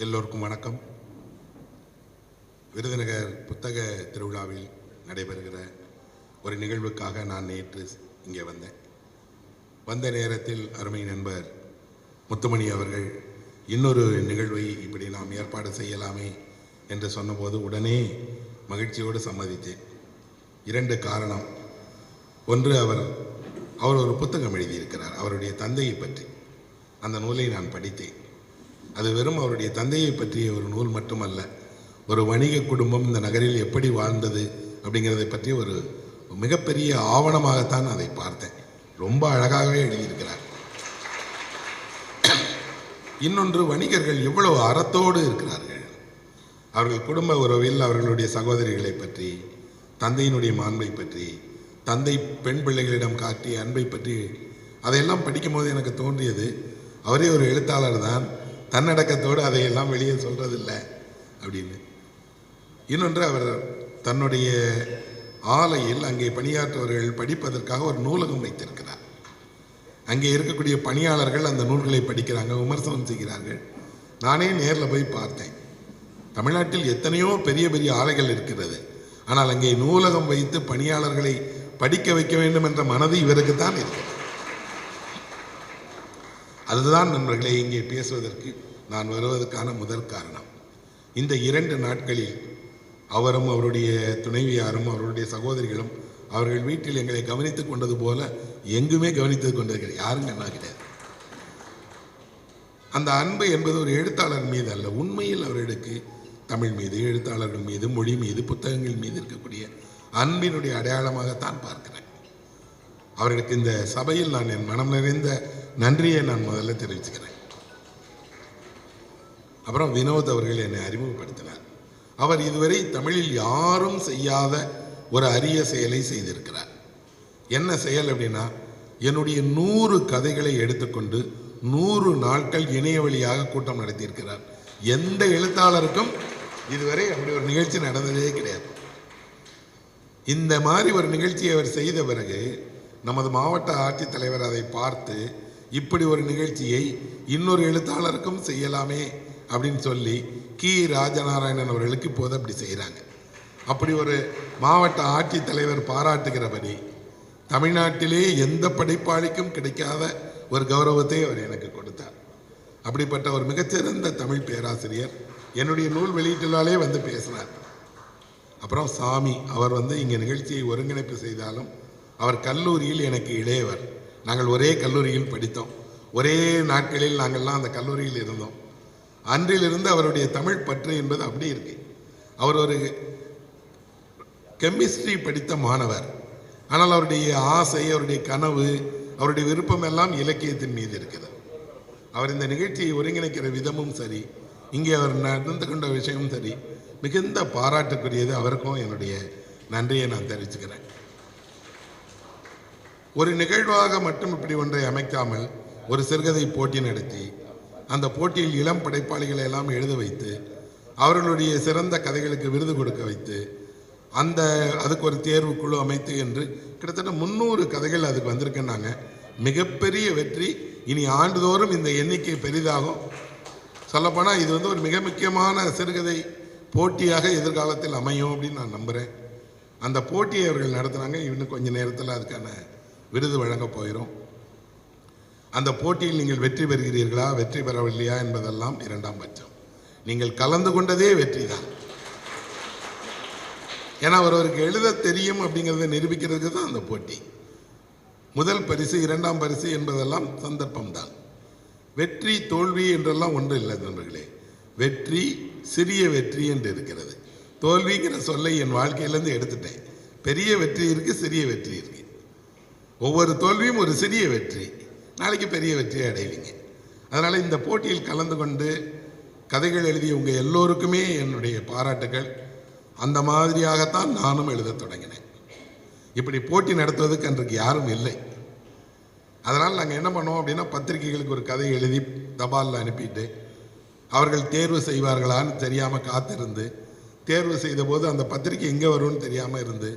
எல்லோருக்கும் வணக்கம். விருதுநகர் புத்தக திருவிழாவில் நடைபெறுகிற ஒரு நிகழ்வுக்காக நான் நேற்று இங்கே வந்த நேரத்தில் அருமை நண்பர் முத்துமணி அவர்கள் இன்னொரு நிகழ்வை இப்படி நாம் ஏற்பாடு செய்யலாமே என்று சொன்னபோது உடனே மகிழ்ச்சியோடு சம்மதித்தேன். 2 காரணம். ஒன்று, அவர் ஒரு புத்தகம் எழுதியிருக்கிறார் அவருடைய தந்தையை பற்றி. அந்த நூலை நான் படித்தேன். அது வெறும் அவருடைய தந்தையை பற்றிய ஒரு நூல் மட்டுமல்ல, ஒரு வணிக குடும்பம் இந்த நகரில் எப்படி வாழ்ந்தது அப்படிங்கிறதை பற்றி ஒரு மிகப்பெரிய ஆவணமாகத்தான் அதை பார்த்தேன். ரொம்ப அழகாகவே எழுதியிருக்கிறார். இன்னொன்று, வணிகர்கள் எவ்வளவு அறத்தோடு இருக்கிறார்கள். அவர்கள் குடும்ப உறவில் அவர்களுடைய சகோதரிகளை பற்றி, தந்தையினுடைய மாண்பை பற்றி, தந்தை பெண் பிள்ளைகளிடம் காட்டிய அன்பை பற்றி அதையெல்லாம் படிக்கும்போது எனக்கு தோன்றியது, அவரே ஒரு எழுத்தாளர் தான், தன்னடக்கத்தோடு அதையெல்லாம் வெளியே சொல்றதில்லை அப்படின்னு. இன்னொன்று, அவர் தன்னுடைய ஆலையில் அங்கே பணியாற்றவர்கள் படிப்பதற்காக ஒரு நூலகம் வைத்திருக்கிறார். அங்கே இருக்கக்கூடிய பணியாளர்கள் அந்த நூல்களை படிக்கிறாங்க, விமர்சனம் செய்கிறார்கள். நானே நேரில் போய் பார்த்தேன். தமிழ்நாட்டில் எத்தனையோ பெரிய பெரிய ஆலைகள் இருக்கிறது, ஆனால் அங்கே நூலகம் வைத்து பணியாளர்களை படிக்க வைக்க வேண்டும் என்ற மனது இவருக்குத்தான் இருக்கிறது. அதுதான் நண்பர்களே இங்கே பேசுவதற்கு நான் வருவதற்கான முதல் காரணம். இந்த 2 நாட்களில் அவரும் அவருடைய துணைவியாரும் அவருடைய சகோதரிகளும் அவர்கள் வீட்டில் எங்களை கவனித்துக் கொண்டது போல எங்குமே கவனித்துக் கொண்டிருக்கிறார். யாரும் என்ன கிடையாது. அந்த அன்பு என்பது ஒரு எழுத்தாளர் மீது அல்ல, உண்மையில் அவர்களுக்கு தமிழ் மீது, எழுத்தாளர்கள் மீது, மொழி மீது, புத்தகங்கள் மீது இருக்கக்கூடிய அன்பினுடைய அடையாளமாகத்தான் பார்க்கிறேன். அவர்களுக்கு இந்த சபையில் நான் என் மனம் நிறைந்த நன்றியை நான் முதல்ல தெரிவிச்சுக்கிறேன். அப்புறம் வினோத் அவர்கள் என்னை அறிமுகப்படுத்தினார். அவர் இதுவரை தமிழில் யாரும் செய்யாத ஒரு அரிய செயலை செய்திருக்கிறார். என்ன செயல் அப்படின்னா, என்னுடைய 100 கதைகளை எடுத்துக்கொண்டு 100 நாட்கள் இணைய வழியாக கூட்டம் நடத்தியிருக்கிறார். எந்த எழுத்தாளருக்கும் இதுவரை அப்படி ஒரு நிகழ்ச்சி நடந்ததே கிடையாது. இந்த மாதிரி ஒரு நிகழ்ச்சியை அவர் செய்த பிறகு நமது மாவட்ட ஆட்சித்தலைவர் அதை பார்த்து, இப்படி ஒரு நிகழ்ச்சியை இன்னொரு எழுத்தாளருக்கும் செய்யலாமே அப்படின்னு சொல்லி கி ராஜநாராயணன் அவர்களுக்கு இப்போது அப்படி செய்கிறாங்க. அப்படி ஒரு மாவட்ட ஆட்சித்தலைவர் பாராட்டுகிறபடி தமிழ்நாட்டிலே எந்த படைப்பாளிக்கும் கிடைக்காத ஒரு கௌரவத்தை அவர் எனக்கு கொடுத்தார். அப்படிப்பட்ட ஒரு மிகச்சிறந்த தமிழ் பேராசிரியர் என்னுடைய நூல் வெளியீட்டினாலே வந்து பேசினார். அப்புறம் சாமி அவர் இங்கே நிகழ்ச்சியை ஒருங்கிணைப்பு செய்தாலும் அவர் கல்லூரியில் எனக்கு இளையவர். நாங்கள் ஒரே கல்லூரியில் படித்தோம், ஒரே நாட்களில் நாங்கள்லாம் அந்த கல்லூரியில் இருந்தோம். அன்றிலிருந்து அவருடைய தமிழ் பற்று என்பது அப்படி இருக்கு. அவர் ஒரு கெமிஸ்ட்ரி படித்த மாணவர், ஆனால் அவருடைய ஆசை, அவருடைய கனவு, அவருடைய விருப்பம் எல்லாம் இலக்கியத்தின் மீது இருக்கிறது. அவர் இந்த நிகழ்ச்சியை ஒருங்கிணைக்கிற விதமும் சரி, இங்கே அவர் நடந்து கொண்ட விஷயமும் சரி, மிகுந்த பாராட்டுக்குரியது. அவருக்கும் என்னுடைய நன்றியை நான் தெரிவிச்சுக்கிறேன். ஒரு நிகழ்வாக மட்டும் இப்படி ஒன்றை அமைக்காமல் ஒரு சிறுகதை போட்டி நடத்தி அந்த போட்டியில் இளம் படைப்பாளிகளை எல்லாம் எழுத வைத்து அவர்களுடைய சிறந்த கதைகளுக்கு விருது கொடுக்க வைத்து அதுக்கு ஒரு தேர்வு குழு அமைத்து என்று கிட்டத்தட்ட 300 கதைகள் அதுக்கு வந்திருக்குன்னாங்க. மிகப்பெரிய வெற்றி. இனி ஆண்டுதோறும் இந்த எண்ணிக்கை பெரிதாகும். சொல்லப்போனால் இது ஒரு மிக முக்கியமான சிறுகதை போட்டியாக எதிர்காலத்தில் அமையும் அப்படின்னு நான் நம்புகிறேன். அந்த போட்டியை அவர்கள் நடத்துனாங்க. இன்னும் கொஞ்சம் நேரத்தில் அதுக்கான விருது வழங்க போகிறோம். அந்த போட்டியில் நீங்கள் வெற்றி பெறுகிறீர்களா, வெற்றி பெறவில்லையா என்பதெல்லாம் 2ஆம் பட்சம். நீங்கள் கலந்து கொண்டதே வெற்றி தான். ஏன்னா ஒருவருக்கு எழுத தெரியும் அப்படிங்கிறத நிரூபிக்கிறதுக்கு தான் அந்த போட்டி. முதல் பரிசு, 2ஆம் பரிசு என்பதெல்லாம் சந்தர்ப்பம் தான். வெற்றி தோல்வி என்றெல்லாம் ஒன்றும் இல்லை நண்பர்களே. வெற்றி சிறிய வெற்றி என்று இருக்கிறது. தோல்விங்கிற சொல்லை என் வாழ்க்கையிலேருந்து எடுத்துட்டேன். பெரிய வெற்றி இருக்கு, சிறிய வெற்றி இருக்கு. ஒவ்வொரு தோல்வியும் ஒரு சிறிய வெற்றி, நாளைக்கு பெரிய வெற்றியை அடைவீங்க. அதனால் இந்த போட்டியில் கலந்து கொண்டு கதைகள் எழுதிய உங்கள் எல்லோருக்குமே என்னுடைய பாராட்டுகள். அந்த மாதிரியாகத்தான் நானும் எழுத தொடங்கினேன். இப்படி போட்டி நடத்துவதற்கு அன்றைக்கு யாரும் இல்லை. அதனால் நாங்கள் என்ன பண்ணோம் அப்படின்னா, பத்திரிகைகளுக்கு ஒரு கதை எழுதி தபாலில் அனுப்பிட்டு அவர்கள் தேர்வு செய்வார்களான்னு தெரியாமல் காத்திருந்து, தேர்வு செய்த போது அந்த பத்திரிகை எங்கே வரும்னு தெரியாமல் இருந்து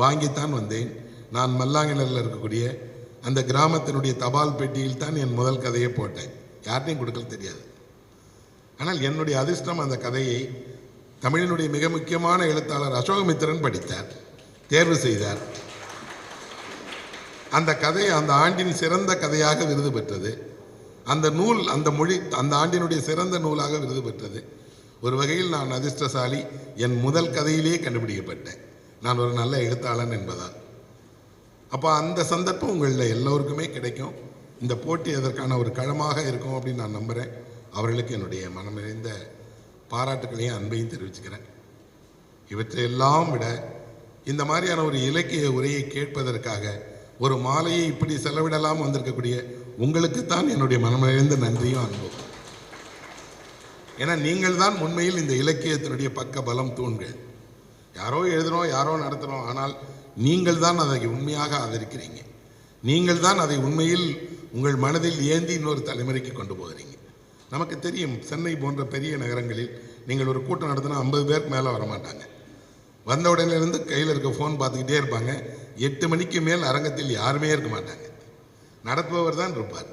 வாங்கித்தான் வந்தேன். நான் மல்லாங்கலில் இருக்கக்கூடிய அந்த கிராமத்தினுடைய தபால் பெட்டியில் தான் என் முதல் கதையை போட்டேன். யார்ட்டையும் கொடுக்கல தெரியாது. ஆனால் என்னுடைய அதிர்ஷ்டம், அந்த கதையை தமிழினுடைய மிக முக்கியமான எழுத்தாளர் அசோகமித்திரன் படித்தார், தேர்வு செய்தார். அந்த கதை அந்த ஆண்டின் சிறந்த கதையாக விருது பெற்றது. அந்த நூல், அந்த மொழி அந்த ஆண்டினுடைய சிறந்த நூலாக விருது பெற்றது. ஒரு வகையில் நான் அதிர்ஷ்டசாலி. என் முதல் கதையிலேயே கண்டுபிடிக்கப்பட்டேன் நான் ஒரு நல்ல எழுத்தாளன் என்பதால். அப்போ அந்த சந்தர்ப்பம் உங்களில் எல்லோருக்குமே கிடைக்கும். இந்த போட்டி அதற்கான ஒரு களமாக இருக்கும் அப்படின்னு நான் நம்புகிறேன். அவர்களுக்கு என்னுடைய மனமிறைந்த பாராட்டுக்களையும் அன்பையும் தெரிவிச்சுக்கிறேன். இவற்றையெல்லாம் விட இந்த மாதிரியான ஒரு இலக்கிய உரையை கேட்பதற்காக ஒரு மாலையை இப்படி செலவிடலாம் வந்திருக்கக்கூடிய உங்களுக்குத்தான் என்னுடைய மனமிறைந்த நன்றியும் அன்பும். ஏன்னா நீங்கள் தான் உண்மையில் இந்த இலக்கியத்தினுடைய பக்க பலம் தூண்கள். யாரோ எழுதுகிறோம், யாரோ நடத்துகிறோம், ஆனால் நீங்கள் தான் அதை உண்மையாக ஆதரிக்கிறீங்க. நீங்கள் தான் அதை உண்மையில் உங்கள் மனதில் ஏந்தி இன்னொரு தலைமுறைக்கு கொண்டு போகிறீங்க. நமக்கு தெரியும், சென்னை போன்ற பெரிய நகரங்களில் நீங்கள் ஒரு கூட்டம் நடத்தினா 50 பேருக்கு மேலே வரமாட்டாங்க. வந்த உடனேருந்து கையில் இருக்க ஃபோன் பார்த்துக்கிட்டே இருப்பாங்க. 8 மணிக்கு மேல் அரங்கத்தில் யாருமே இருக்க மாட்டாங்க, நடப்பவர் தான் இருப்பார்.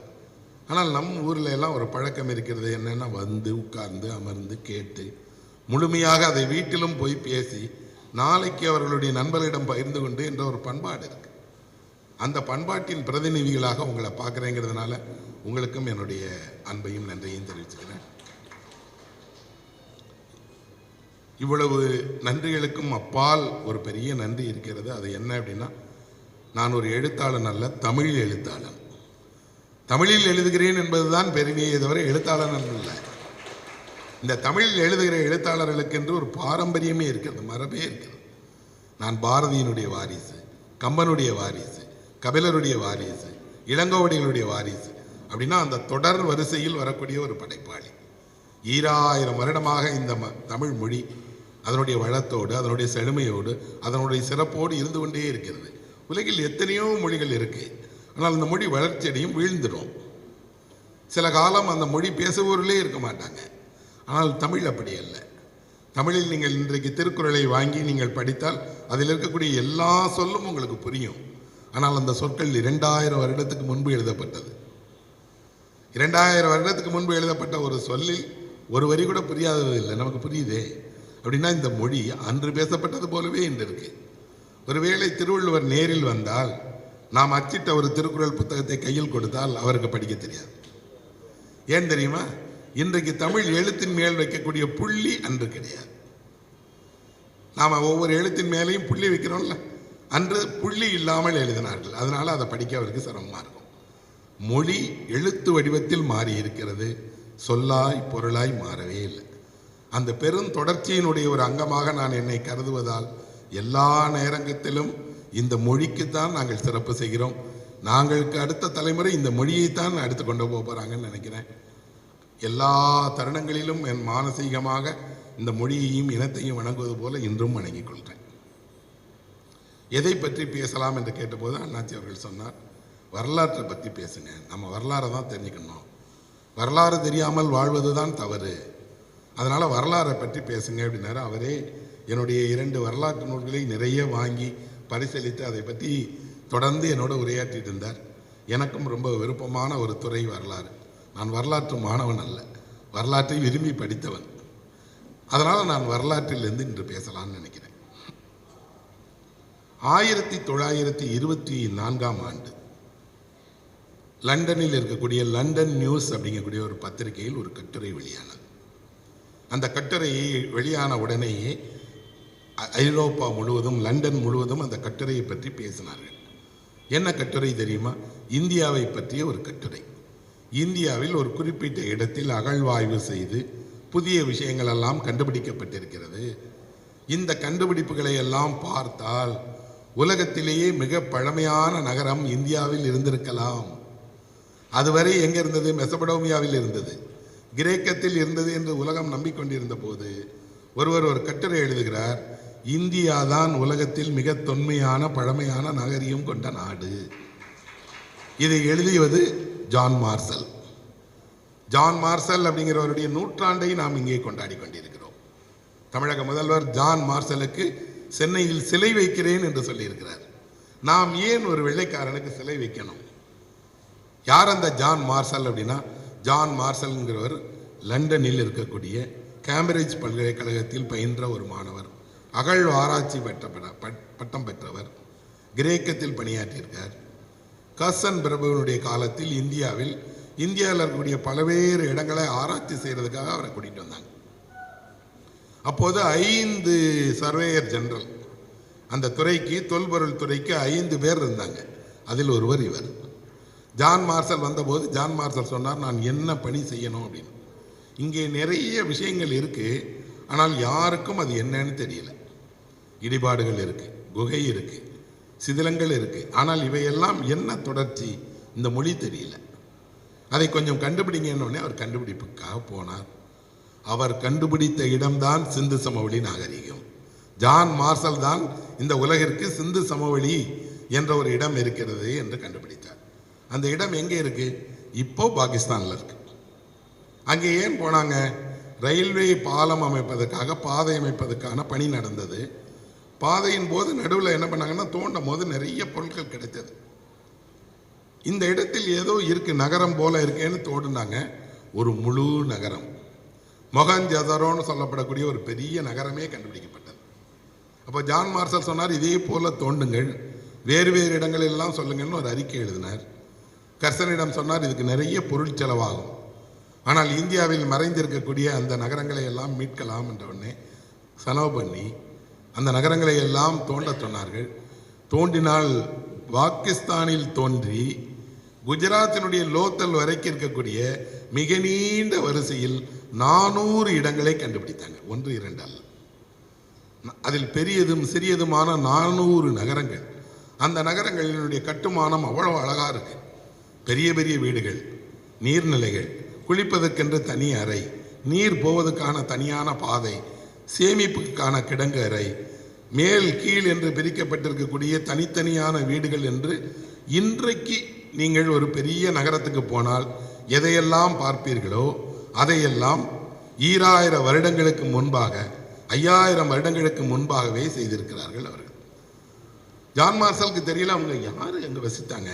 ஆனால் நம் ஊரில் எல்லாம் ஒரு பழக்கம் இருக்கிறது. என்னென்னா, வந்து உட்கார்ந்து அமர்ந்து கேட்டு முழுமையாக அதை வீட்டிலும் போய் பேசி நாளைக்கு அவர்களுடைய நண்பர்களிடம் பகிர்ந்து கொண்டு என்ற ஒரு பண்பாடு இருக்கு. அந்த பண்பாட்டின் பிரதிநிதிகளாக உங்களை பார்க்குறேங்கிறதுனால உங்களுக்கும் என்னுடைய அன்பையும் நன்றியையும் தெரிவிச்சுக்கிறேன். இவ்வளவு நன்றிகளுக்கும் அப்பால் ஒரு பெரிய நன்றி இருக்கிறது. அது என்ன அப்படின்னா, நான் ஒரு எழுத்தாளன் அல்ல, தமிழ் எழுத்தாளன். தமிழில் எழுதுகிறேன் என்பதுதான் பெருமையை தவிர எழுத்தாளன் அல்ல. இந்த தமிழில் எழுதுகிற எழுத்தாளர்களுக்கு என்று ஒரு பாரம்பரியமே இருக்கிறது, மரபே இருக்கிறது. நான் பாரதியினுடைய வாரிசு, கம்பனுடைய வாரிசு, கபிலருடைய வாரிசு, இளங்கோவடிகளுடைய வாரிசு அப்படின்னா அந்த தொடர் வரிசையில் வரக்கூடிய ஒரு படைப்பாளி. 2000 வருடமாக இந்த தமிழ் மொழி அதனுடைய வளத்தோடு, அதனுடைய செழுமையோடு, அதனுடைய சிறப்போடு இருந்து கொண்டே இருக்கிறது. உலகில் எத்தனையோ மொழிகள் இருக்கு, ஆனால் அந்த மொழி வளர்ச்சியடையும், வீழ்ந்துடும். சில காலம் அந்த மொழி பேசுபவர்களே இருக்க மாட்டாங்க. ஆனால் தமிழ் அப்படி அல்ல. தமிழில் நீங்கள் இன்றைக்கு திருக்குறளை வாங்கி நீங்கள் படித்தால் அதில் இருக்கக்கூடிய எல்லா சொல்லும் உங்களுக்கு புரியும். ஆனால் அந்த சொற்கள் 2000 வருடத்துக்கு முன்பு எழுதப்பட்டது. 2000 வருடத்துக்கு முன்பு எழுதப்பட்ட ஒரு சொல்லில் ஒரு வரி கூட புரியாதது இல்லை, நமக்கு புரியுதே. அப்படின்னா இந்த மொழி அன்று பேசப்பட்டது போலவே இன்று இருக்கு. ஒருவேளை திருவள்ளுவர் நேரில் வந்தால், நாம் அச்சிட்ட ஒரு திருக்குறள் புத்தகத்தை கையில் கொடுத்தால் அவருக்கு படிக்க தெரியாது. ஏன் தெரியுமா? இன்றைக்கு தமிழ் எழுத்தின் மேல் வைக்கக்கூடிய புள்ளி அன்று கிடையாது. நாம் ஒவ்வொரு எழுத்தின் மேலேயும் புள்ளி வைக்கிறோம்ல, அன்று புள்ளி இல்லாமல் எழுதினார்கள். அதனால அதை படிக்க அவருக்கு சிரமமாக இருக்கும். மொழி எழுத்து வடிவத்தில் மாறி இருக்கிறது, சொல்லாய் பொருளாய் மாறவே இல்லை. அந்த பெரும் தொடர்ச்சியினுடைய ஒரு அங்கமாக நான் என்னை கருதுவதால் எல்லா நேரத்திலும் இந்த மொழிக்குத்தான் நாங்கள் சிறப்பு செய்கிறோம். நாங்களுக்கு அடுத்த தலைமுறை இந்த மொழியைத்தான் அடுத்து கொண்டு போகிறாங்கன்னு நினைக்கிறேன். எல்லா தருணங்களிலும் என் மானசீகமாக இந்த மொழியையும் இனத்தையும் வணங்குவது போல இன்றும் வணங்கிக் கொள்கிறேன். எதை பற்றி பேசலாம் என்று கேட்டபோது அண்ணாச்சி அவர்கள் சொன்னார், வரலாற்றை பற்றி பேசுங்க, நம்ம வரலாறை தான் தெரிஞ்சுக்கணும், வரலாறு தெரியாமல் வாழ்வது தான் தவறு, அதனால் வரலாறை பற்றி பேசுங்க அப்படின்னாரு. அவரே என்னுடைய 2 வரலாற்று நூல்களை நிறைய வாங்கி பரிசீலித்து அதை பற்றி தொடர்ந்து என்னோட உரையாற்றிட்டு இருந்தார். எனக்கும் ரொம்ப விருப்பமான ஒரு துறை வரலாறு. நான் வரலாற்று மாணவன் அல்ல, வரலாற்றை விரும்பி படித்தவன். அதனால் நான் வரலாற்றிலிருந்து இன்று பேசலாம்னு நினைக்கிறேன். 1924ஆம் ஆண்டு லண்டனில் இருக்கக்கூடிய லண்டன் நியூஸ் அப்படிங்கக்கூடிய ஒரு பத்திரிகையில் ஒரு கட்டுரை வெளியானது. அந்த கட்டுரையை வெளியான உடனேயே ஐரோப்பா முழுவதும், லண்டன் முழுவதும் அந்த கட்டுரையை பற்றி பேசினார்கள். என்ன கட்டுரை தெரியுமா? இந்தியாவை பற்றிய ஒரு கட்டுரை. இந்தியாவில் ஒரு குறிப்பிட்ட இடத்தில் அகழ்வாய்வு செய்து புதிய விஷயங்கள் எல்லாம் கண்டுபிடிக்கப்பட்டிருக்கிறது. இந்த கண்டுபிடிப்புகளை எல்லாம் பார்த்தால் உலகத்திலேயே மிக பழமையான நகரம் இந்தியாவில் இருந்திருக்கலாம். அதுவரை எங்கே இருந்தது? மெசபடோமியாவில் இருந்தது, கிரேக்கத்தில் இருந்தது என்று உலகம் நம்பிக்கொண்டிருந்த போது ஒருவர் ஒரு கட்டுரை எழுதுகிறார், இந்தியா தான் உலகத்தில் மிக தொன்மையான பழமையான நாகரிகம் கொண்ட நாடு. இதை எழுதியது ஜான் மார்சல். ஜான் மார்சல் அப்படிங்கிறவருடைய நூற்றாண்டை நாம் இங்கே கொண்டாடி கொண்டிருக்கிறோம். தமிழக முதல்வர் ஜான் மார்சலுக்கு சென்னையில் சிலை வைக்கிறேன் என்று சொல்லியிருக்கிறார். நாம் ஏன் ஒரு வெள்ளைக்காரனுக்கு சிலை வைக்கணும்? யார் அந்த ஜான் மார்சல் அப்படின்னா, ஜான் மார்சல்ங்கிறவர் லண்டனில் இருக்கக்கூடிய கேம்பிரிட்ஜ் பல்கலைக்கழகத்தில் பயின்ற ஒரு மாணவர், அகழ் ஆராய்ச்சி பட்டம் பெற்றவர், கிரேக்கத்தில் பணியாற்றியிருக்கார். கர்சன் பிரபுவனுடைய காலத்தில் இந்தியாவில் இருக்கக்கூடிய பல்வேறு இடங்களை ஆராய்ச்சி செய்கிறதுக்காக அவரை கூட்டிகிட்டு வந்தாங்க. அப்போது 5 சர்வேயர் ஜெனரல், அந்த துறைக்கு, தொல்பொருள் துறைக்கு 5 பேர் இருந்தாங்க. அதில் ஒருவர் இவர். ஜான் மார்ஷல் வந்தபோது ஜான் மார்ஷல் சொன்னார், நான் என்ன பணி செய்யணும் அப்படின்னு. இங்கே நிறைய விஷயங்கள் இருக்குது, ஆனால் யாருக்கும் அது என்னன்னு தெரியல. இடிபாடுகள் இருக்குது, குகை இருக்குது, சிதிலங்கள் இருக்குது, ஆனால் இவையெல்லாம் என்ன தொடர்ச்சி, இந்த மொழி தெரியல. அதை கொஞ்சம் கண்டுபிடிங்கன்னொடனே அவர் கண்டுபிடிப்புக்காக போனார். அவர் கண்டுபிடித்த இடம்தான் சிந்து சமவெளி நாகரிகம். ஜான் மார்ஷல் தான் இந்த உலகிற்கு சிந்து சமவெளி என்ற ஒரு இடம் இருக்கிறது என்று கண்டுபிடித்தார். அந்த இடம் எங்கே இருக்கு? இப்போ பாகிஸ்தானில் இருக்கு. அங்கே ஏன் போனாங்க? ரயில்வே பாலம் அமைப்பதற்காக, பாதை அமைப்பதற்கான பணி நடந்தது. பாதையின் போது நடுவில் என்ன பண்ணாங்கன்னா, தோண்டும் போது நிறைய பொருட்கள் கிடைத்தது. இந்த இடத்தில் ஏதோ இருக்கு, நகரம் போல இருக்கேன்னு தோண்டினாங்க. ஒரு முழு நகரம், மொஹஞ்சதாரோன்னு சொல்லப்படக்கூடிய ஒரு பெரிய நகரமே கண்டுபிடிக்கப்பட்டது. அப்போ ஜான் மார்ஷல் சொன்னார், இதே போல தோண்டுங்கள், வேறு வேறு இடங்களெல்லாம் சொல்லுங்கள்னு ஒரு அறிக்கை எழுதினார். கர்சனிடம் சொன்னார், இதுக்கு நிறைய பொருள் செலவாகும், ஆனால் இந்தியாவில் மறைந்திருக்கக்கூடிய அந்த நகரங்களை எல்லாம் மீட்கலாம் என்ற உடனே செலவு பண்ணி அந்த நகரங்களை எல்லாம் தோண்ட சொன்னார்கள். தோண்டினால் பாகிஸ்தானில் தோன்றி குஜராத்தினுடைய லோத்தல் வரைக்கும் இருக்கக்கூடிய மிக நீண்ட வரிசையில் 400 இடங்களை கண்டுபிடித்தாங்க. 1 2 அல்ல, அதில் பெரியதும் சிறியதுமான 400 நகரங்கள். அந்த நகரங்களினுடைய கட்டுமானம் அவ்வளவு அழகா இருக்கு. பெரிய பெரிய வீடுகள், நீர்நிலைகள், குளிப்பதற்கென்று தனி அறை, நீர் போவதற்கான தனியான பாதை, சேமிப்புக்கான கிடங்கு அறை, மேல் கீழ் என்று பிரிக்கப்பட்டிருக்கக்கூடிய தனித்தனியான வீடுகள் என்று. இன்றைக்கு நீங்கள் ஒரு பெரிய நகரத்துக்கு போனால் எதையெல்லாம் பார்ப்பீர்களோ அதையெல்லாம் 2000 வருடங்களுக்கு முன்பாக, 5000 வருடங்களுக்கு முன்பாகவே செய்திருக்கிறார்கள் அவர்கள். ஜான் மார்ஷலுக்கு தெரியல அவங்க யாரு அங்கே வசித்தாங்க.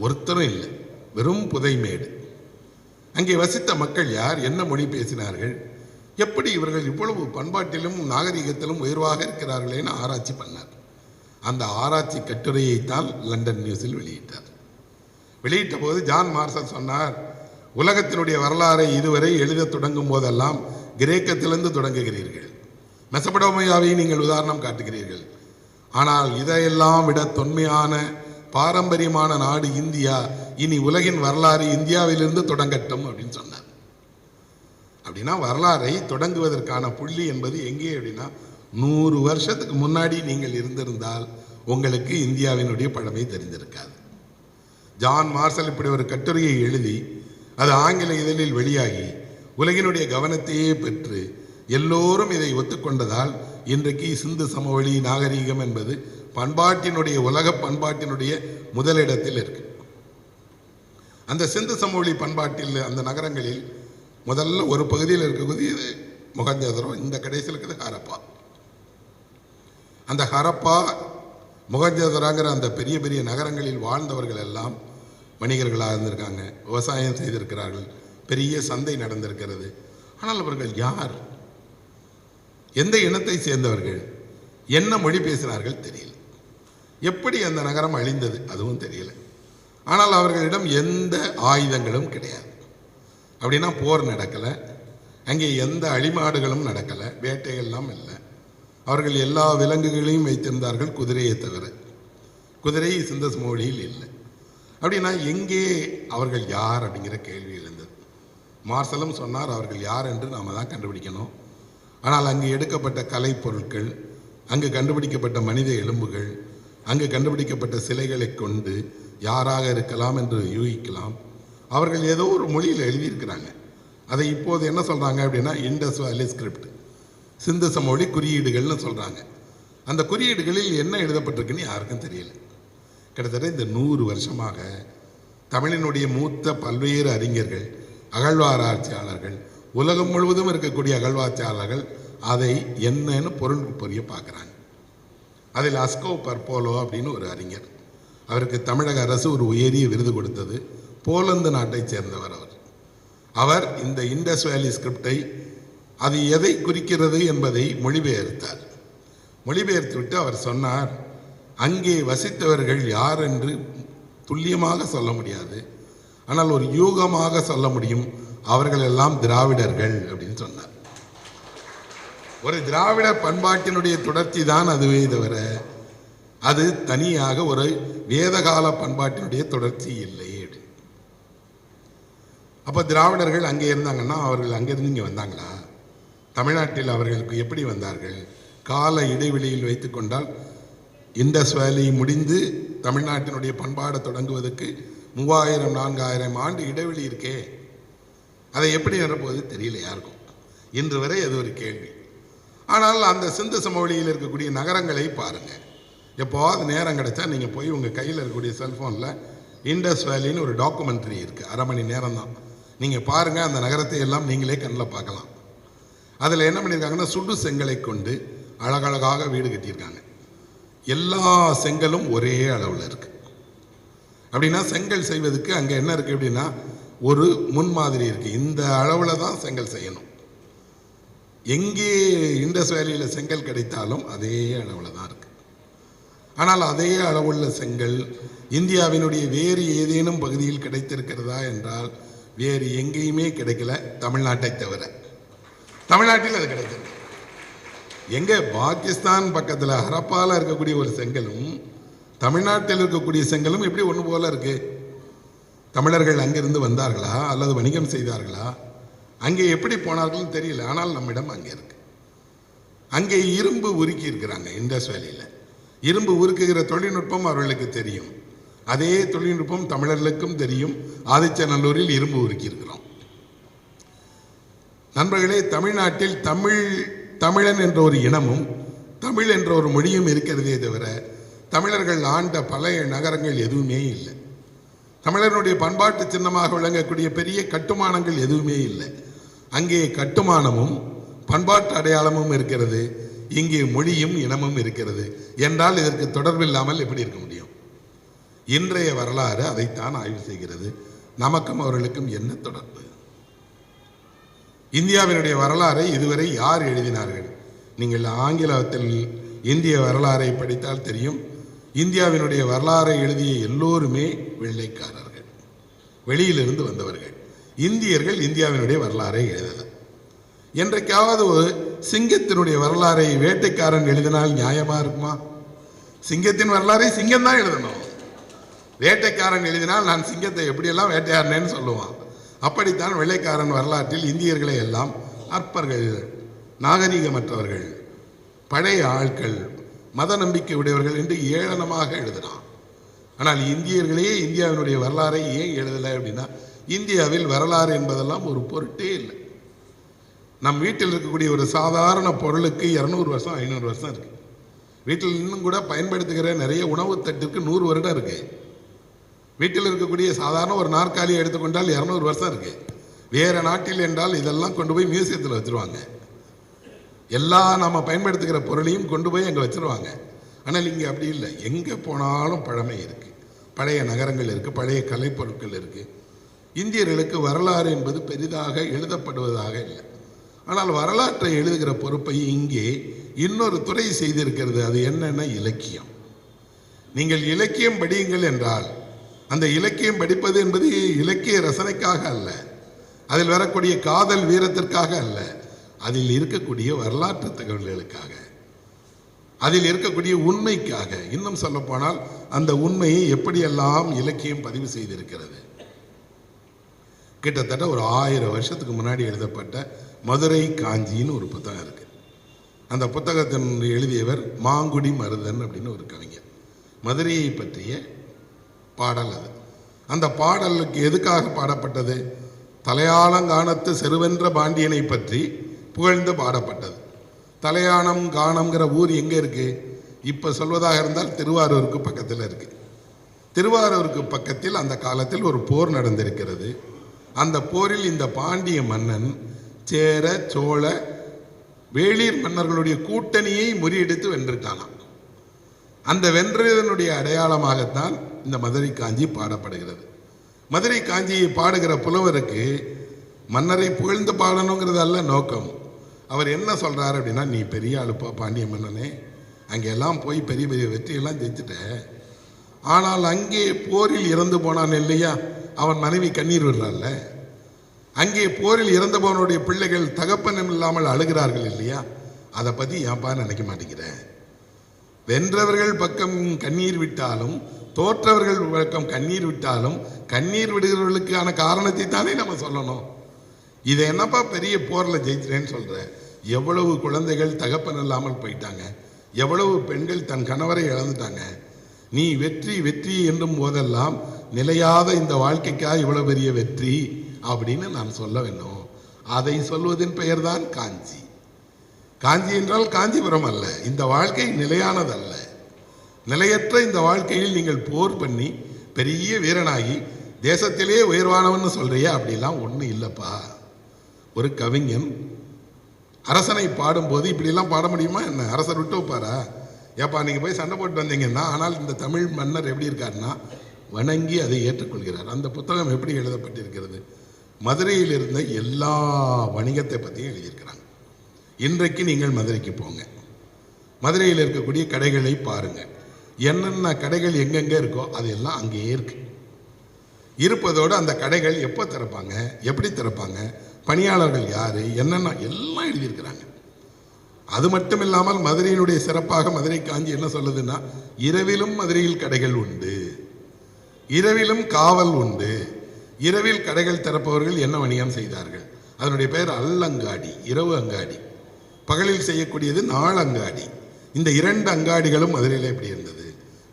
ஒருத்தரும் இல்லை, வெறும் புதைமேடு. அங்கே வசித்த மக்கள் யார், என்ன மொழி பேசினார்கள், எப்படி இவர்கள் இவ்வளவு பண்பாட்டிலும் நாகரிகத்திலும் உயர்வாக இருக்கிறார்களேன்னு ஆராய்ச்சி பண்ணார். அந்த ஆராய்ச்சி கட்டுரையைத்தான் லண்டன் நியூஸில் வெளியிட்டார். வெளியிட்ட போது ஜான் மார்ஷல் சொன்னார், உலகத்தினுடைய வரலாறை இதுவரை எழுத தொடங்கும் போதெல்லாம் கிரேக்கத்திலிருந்து தொடங்குகிறீர்கள், மெசபடோமியாவை நீங்கள் உதாரணம் காட்டுகிறீர்கள், ஆனால் இதையெல்லாம் விட தொன்மையான பாரம்பரியமான நாடு இந்தியா. இனி உலகின் வரலாறு இந்தியாவிலிருந்து தொடங்கட்டும் அப்படின்னு சொன்னார். அப்படின்னா வரலாறை தொடங்குவதற்கான புள்ளி என்பது எங்கே அப்படின்னா, 100 வருஷத்துக்கு முன்னாடி நீங்கள் இருந்திருந்தால் உங்களுக்கு இந்தியாவினுடைய பழமை தெரிந்திருக்காது. ஜான் மார்ஷல் இப்படி ஒரு கட்டுரையை எழுதி அது ஆங்கில இதழில் வெளியாகி உலகினுடைய கவனத்தையே பெற்று எல்லோரும் இதை ஒத்துக்கொண்டதால் இன்றைக்கு சிந்து சமவெளி நாகரீகம் என்பது பண்பாட்டினுடைய, உலக பண்பாட்டினுடைய முதலிடத்தில் இருக்கு. அந்த சிந்து சமவெளி பண்பாட்டில் அந்த நகரங்களில் முதல்ல ஒரு பகுதியில் இருக்கக்கூடியது மொஹஞ்சதாரோ, இந்த கடைசியில் இருக்குது ஹரப்பா. அந்த ஹரப்பா மொஹஞ்சதாரோங்கிற அந்த பெரிய பெரிய நகரங்களில் வாழ்ந்தவர்கள் எல்லாம் வணிகர்களாக இருந்திருக்காங்க, விவசாயம் செய்திருக்கிறார்கள், பெரிய சந்தை நடந்திருக்கிறது. ஆனால் அவர்கள் யார், எந்த இனத்தை சேர்ந்தவர்கள், என்ன மொழி பேசினார்கள் தெரியல. எப்படி அந்த நகரம் அழிந்தது அதுவும் தெரியல. ஆனால் அவர்களிடம் எந்த ஆயுதங்களும் கிடையாது. அப்படின்னா போர் நடக்கலை, அங்கே எந்த அழிமாடுகளும் நடக்கலை, வேட்டைகள்லாம் இல்லை. அவர்கள் எல்லா விலங்குகளையும் வைத்திருந்தார்கள், குதிரையை தவிர. குதிரை சிந்து சமவெளியில் இல்லை. அப்படின்னா எங்கே அவர்கள் யார் அப்படிங்கிற கேள்வி எழுந்தது. மார்ஷலும் சொன்னார், அவர்கள் யார் என்று நாம் தான் கண்டுபிடிக்கணும். ஆனால் அங்கு எடுக்கப்பட்ட கலைப்பொருட்கள், அங்கு கண்டுபிடிக்கப்பட்ட மனித எலும்புகள், அங்கு கண்டுபிடிக்கப்பட்ட சிலைகளை கொண்டு யாராக இருக்கலாம் என்று யூகிக்கலாம். அவர்கள் ஏதோ ஒரு மொழியில் எழுதியிருக்கிறாங்க. அதை இப்போது என்ன சொல்கிறாங்க அப்படின்னா இண்டஸ் வேலி ஸ்கிரிப்ட், சிந்து சமவெளி குறியீடுகள்னு சொல்கிறாங்க. அந்த குறியீடுகளில் என்ன எழுதப்பட்டிருக்குன்னு யாருக்கும் தெரியல. கிட்டத்தட்ட இந்த 100 வருஷமாக தமிழினுடைய மூத்த பல்வேறு அறிஞர்கள், அகழ்வாராய்ச்சியாளர்கள், உலகம் முழுவதும் இருக்கக்கூடிய அகழ்வாராய்ச்சியாளர்கள் அதை என்னன்னு பொருள் புரிய பார்க்குறாங்க. அதில் அஸ்கோ பர்போலோ அப்படின்னு ஒரு அறிஞர், அவருக்கு தமிழக அரசு ஒரு உயரிய விருது கொடுத்தது. போலந்து நாட்டை சேர்ந்தவர் அவர். அவர் இந்த இண்டஸ் வேலி ஸ்கிரிப்டை அது எதை குறிக்கிறது என்பதை மொழிபெயர்த்தார். மொழிபெயர்த்து விட்டு அவர் சொன்னார், அங்கே வசித்தவர்கள் யார் என்று துல்லியமாக சொல்ல முடியாது, ஆனால் ஒரு யூகமாக சொல்ல முடியும், அவர்கள் எல்லாம் திராவிடர்கள் அப்படின்னு சொன்னார். ஒரு திராவிட பண்பாட்டினுடைய தொடர்ச்சி தான் அதுவே தவிர அது தனியாக ஒரு வேதகால பண்பாட்டினுடைய தொடர்ச்சி இல்லை. அப்போ திராவிடர்கள் அங்கே இருந்தாங்கன்னா அவர்கள் அங்கிருந்து இங்கே வந்தாங்களா? தமிழ்நாட்டில் அவர்களுக்கு எப்படி வந்தார்கள்? கால இடைவெளியில் வைத்து கொண்டால் இண்டஸ் வேலி முடிந்து தமிழ்நாட்டினுடைய பண்பாடு தொடங்குவதற்கு 3000-4000 ஆண்டு இடைவெளி இருக்கே, அதை எப்படி நிரப்புவது தெரியல யாருக்கும். இன்று வரை அது ஒரு கேள்வி. ஆனால் அந்த சிந்து சமவெளியில் இருக்கக்கூடிய நகரங்களை பாருங்கள். எப்போது நேரம் கிடைச்சா நீங்கள் போய் உங்கள் கையில் இருக்கக்கூடிய செல்ஃபோனில் இண்டஸ் வேலின்னு ஒரு டாக்குமெண்ட்ரி இருக்குது, 1/2 மணி நேரம் தான். நீங்கள் பாருங்கள், அந்த நகரத்தை எல்லாம் நீங்களே கண்ணில் பார்க்கலாம். அதில் என்ன பண்ணியிருக்காங்கன்னா, சுடு செங்கலை கொண்டு அழகழகாக வீடு கட்டியிருக்காங்க. எல்லா செங்கலும் ஒரே அளவில் இருக்குது. அப்படின்னா செங்கல் செய்வதற்கு அங்கே என்ன இருக்குது அப்படின்னா, ஒரு முன்மாதிரி இருக்குது. இந்த அளவில் தான் செங்கல் செய்யணும். எங்கே இண்டஸ் வேலியில் செங்கல் கிடைத்தாலும் அதே அளவில் தான் இருக்குது. ஆனால் அதே அளவுள்ள செங்கல் இந்தியாவினுடைய வேறு ஏதேனும் பகுதியில் கிடைத்திருக்கிறதா என்றால் வேறு எங்கேயுமே கிடைக்கல, தமிழ்நாட்டை தவிர. தமிழ்நாட்டில் அது கிடைக்கிறது. எங்கே பாகிஸ்தான் பக்கத்தில் ஹரப்பாவில் இருக்கக்கூடிய ஒரு செங்கலும் தமிழ்நாட்டில் இருக்கக்கூடிய செங்கலும் எப்படி ஒன்று போல இருக்கு? தமிழர்கள் அங்கிருந்து வந்தார்களா அல்லது வணிகம் செய்தார்களா? அங்கே எப்படி போனார்கள்னு தெரியல. ஆனால் நம்மிடம் அங்கே இருக்கு. அங்கே இரும்பு உருக்கி இருக்கிறாங்க. இண்டஸ் வேலியில் இரும்பு உருக்குகிற தொழில்நுட்பம் அவர்களுக்கு தெரியும். அதே தொழில்நுட்பம் தமிழர்களுக்கும் தெரியும். ஆதிச்சநல்லூரில் இரும்பு உருக்கி இருக்கிறோம். நண்பர்களே, தமிழ்நாட்டில் தமிழன் என்ற ஒரு இனமும் தமிழ் என்ற ஒரு மொழியும் இருக்கிறதே தவிர தமிழர்கள் ஆண்ட பழைய நகரங்கள் எதுவுமே இல்லை. தமிழர்களுடைய பண்பாட்டு சின்னமாக விளங்கக்கூடிய பெரிய கட்டுமானங்கள் எதுவுமே இல்லை. அங்கே கட்டுமானமும் பண்பாட்டு அடையாளமும் இருக்கிறது, இங்கே மொழியும் இனமும் இருக்கிறது என்றால் இதற்கு தொடர்பு இல்லாமல் எப்படி இருக்க முடியும்? இன்றைய வரலாறு அதைத்தான் ஆய்வு செய்கிறது. நமக்கும் அவர்களுக்கும் என்ன தொடர்பு? இந்தியாவினுடைய வரலாறை இதுவரை யார் எழுதினார்கள்? நீங்கள் ஆங்கிலத்தில் இந்திய வரலாறை படித்தால் தெரியும். இந்தியாவினுடைய வரலாறை எழுதிய எல்லோருமே வெள்ளைக்காரர்கள், வெளியிலிருந்து வந்தவர்கள். இந்தியர்கள் இந்தியாவினுடைய வரலாறை எழுதல. என்றைக்காவது சிங்கத்தினுடைய வரலாறை வேட்டைக்காரன் எழுதினால் நியாயமா இருக்குமா? சிங்கத்தின் வரலாறை சிங்கம் தான் எழுதணும். வேட்டைக்காரன் எழுதினால் நான் சிங்கத்தை எப்படியெல்லாம் வேட்டையாடினேன்னு சொல்லுவான். அப்படித்தான் வெள்ளைக்காரன் வரலாற்றில் இந்தியர்களை எல்லாம் அற்பர்கள், நாகரீகமற்றவர்கள், பழைய ஆட்கள், மத நம்பிக்கை உடையவர்கள் என்று ஏளனமாக எழுதினான். ஆனால் இந்தியர்களே இந்தியாவினுடைய வரலாறை ஏன் எழுதலை அப்படின்னா, இந்தியாவில் வரலாறு என்பதெல்லாம் ஒரு பொருட்டே இல்லை. நம் வீட்டில் இருக்கக்கூடிய ஒரு சாதாரண பொருளுக்கு 200 வருஷம் 500 வருஷம் இருக்கு. வீட்டில் இன்னும் கூட பயன்படுத்துகிற நிறைய உணவு தட்டிற்கு 100 வருடம் இருக்கு. வீட்டில் இருக்கக்கூடிய சாதாரண ஒரு நாற்காலியை எடுத்துக்கொண்டால் 200 வருஷம் இருக்கு. வேற நாட்டில் என்றால் இதெல்லாம் கொண்டு போய் மியூசியத்தில் வச்சிருவாங்க. எல்லா நம்ம பயன்படுத்துகிற பொருளையும் கொண்டு போய் அங்கே வச்சிருவாங்க. ஆனால் இங்கே அப்படி இல்லை. எங்கே போனாலும் பழமை இருக்கு, பழைய நகரங்கள் இருக்கு, பழைய கலைப்பொருட்கள் இருக்கு. இந்தியர்களுக்கு வரலாறு என்பது பெரிதாக எழுதப்படுவதாக இல்லை. ஆனால் வரலாற்றை எழுதுகிற பொறுப்பை இங்கே இன்னொரு துறை செய்திருக்கிறது. அது என்னன்னா இலக்கியம். நீங்கள் இலக்கியம் படியுங்கள் என்றால் அந்த இலக்கியம் படிப்பது என்பது இலக்கிய ரசனைக்காக அல்ல, அதில் வரக்கூடிய காதல் வீரத்திற்காக அல்ல, அதில் இருக்கக்கூடிய வரலாற்று தகவல்களுக்காக, அதில் இருக்கக்கூடிய உண்மைக்காக. இன்னும் சொல்ல போனால் அந்த உண்மையை எப்படியெல்லாம் இலக்கியம் பதிவு செய்திருக்கிறது. கிட்டத்தட்ட ஒரு 1000 வருஷத்துக்கு முன்னாடி எழுதப்பட்ட மதுரை காஞ்சின்னு ஒரு புத்தகம் இருக்கு. அந்த புத்தகத்தின் எழுதியவர் மாங்குடி மருதன் அப்படின்னு ஒரு கவிஞர். மதுரையை பற்றிய பாடல் அது. அந்த பாடலுக்கு எதுக்காக பாடப்பட்டது? தலையாளங்கானத்து செருவென்ற பாண்டியனை பற்றி புகழ்ந்து பாடப்பட்டது. தலையானம் காணம்ங்கிற ஊர் எங்கே இருக்கு? இப்போ சொல்வதாக இருந்தால் திருவாரூருக்கு பக்கத்தில் இருக்கு. திருவாரூருக்கு பக்கத்தில் அந்த காலத்தில் ஒரு போர் நடந்திருக்கிறது. அந்த போரில் இந்த பாண்டிய மன்னன் சேர சோழ வேளிர் மன்னர்களுடைய கூட்டணியை முறியடித்து வென்றுட்டானாம். அந்த வென்றதனுடைய அடையாளமாகத்தான் இந்த மதுரை காஞ்சி பாடப்படுகிறது. மதுரை காஞ்சியை பாடுகிற புலவருக்கு மன்னரை புகழ்ந்து பாடணுங்கிறது அல்ல நோக்கம். அவர் என்ன சொல்றாரு அப்படின்னா, நீ பெரிய ஆளுப்பா பாண்டிய மன்னனே, அங்கெல்லாம் போய் பெரிய பெரிய வெற்றியெல்லாம் ஜெயிச்சுட்ட, ஆனால் அங்கே போரில் இறந்து போனான் இல்லையா, அவன் மனைவி கண்ணீர் விடுறாள்ல, அங்கே போரில் இறந்து போனவனுடைய பிள்ளைகள் தகப்பனும் இல்லாமல் அழுகிறார்கள் இல்லையா, அதை பற்றி ஏன்பா நினைக்க மாட்டேங்கிறேன்? வென்றவர்கள் பக்கம் கண்ணீர் விட்டாலும் தோற்றவர்கள் பக்கம் கண்ணீர் விட்டாலும் கண்ணீர் விடுகிறவர்களுக்கான காரணத்தை தானே நம்ம சொல்லணும். இதை என்னப்பா பெரிய போரில் ஜெயிச்சிட்டேன்னு சொல்ற? எவ்வளவு குழந்தைகள் தகப்பன் இல்லாமல் போயிட்டாங்க, எவ்வளவு பெண்கள் தன் கணவரை இழந்துட்டாங்க. நீ வெற்றி வெற்றி என்றும் போதெல்லாம் நிலையாத இந்த வாழ்க்கைக்காக இவ்வளவு பெரிய வெற்றி அப்படின்னு நான் சொல்ல வேண்டும். அதை சொல்வதின் பெயர் தான் காஞ்சி. காஞ்சி என்றால் காஞ்சிபுரம் அல்ல. இந்த வாழ்க்கை நிலையானதல்ல. நிலையற்ற இந்த வாழ்க்கையில் நீங்கள் போர் பண்ணி பெரிய வீரனாகி தேசத்திலே உயர்வானவன்னு சொல்றியா? அப்படிலாம் ஒன்றும் இல்லைப்பா. ஒரு கவிஞன் அரசனை பாடும்போது இப்படிலாம் பாட முடியுமா என்ன? அரசர் விட்டு வைப்பாரா? ஏப்பா நீங்கள் போய் சண்டை போட்டு வந்தீங்கன்னா, ஆனால் இந்த தமிழ் மன்னர் எப்படி இருக்காருன்னா வணங்கி அதை ஏற்றுக்கொள்கிறார். அந்த புத்தகம் எப்படி எழுதப்பட்டிருக்கிறது? மதுரையில் இருந்த எல்லா வணிகத்தை பற்றியும் எழுதியிருக்கிறாங்க. இன்றைக்கு நீங்கள் மதுரைக்கு போங்க, மதுரையில் இருக்கக்கூடிய கடைகளை பாருங்கள். என்னென்ன கடைகள் எங்கெங்கே இருக்கோ அதெல்லாம் அங்கேயே இருக்கு. இருப்பதோடு அந்த கடைகள் எப்போ திறப்பாங்க, எப்படி திறப்பாங்க, பணியாளர்கள் யார், என்னென்ன எல்லாம் எழுதியிருக்கிறாங்க. அது மட்டும் இல்லாமல் மதுரையினுடைய சிறப்பாக மதுரை காஞ்சி என்ன சொல்லுதுன்னா, இரவிலும் மதுரையில் கடைகள் உண்டு, இரவிலும் காவல் உண்டு. இரவில் கடைகள் திறப்பவர்கள் என்ன வணிகம் செய்தார்கள்? அதனுடைய பெயர் அல்லங்காடி, இரவு அங்காடி. பகலில் செய்யக்கூடியது நாள் அங்காடி. இந்த இரண்டு அங்காடிகளும் மதுரையில் எப்படி இருந்தது?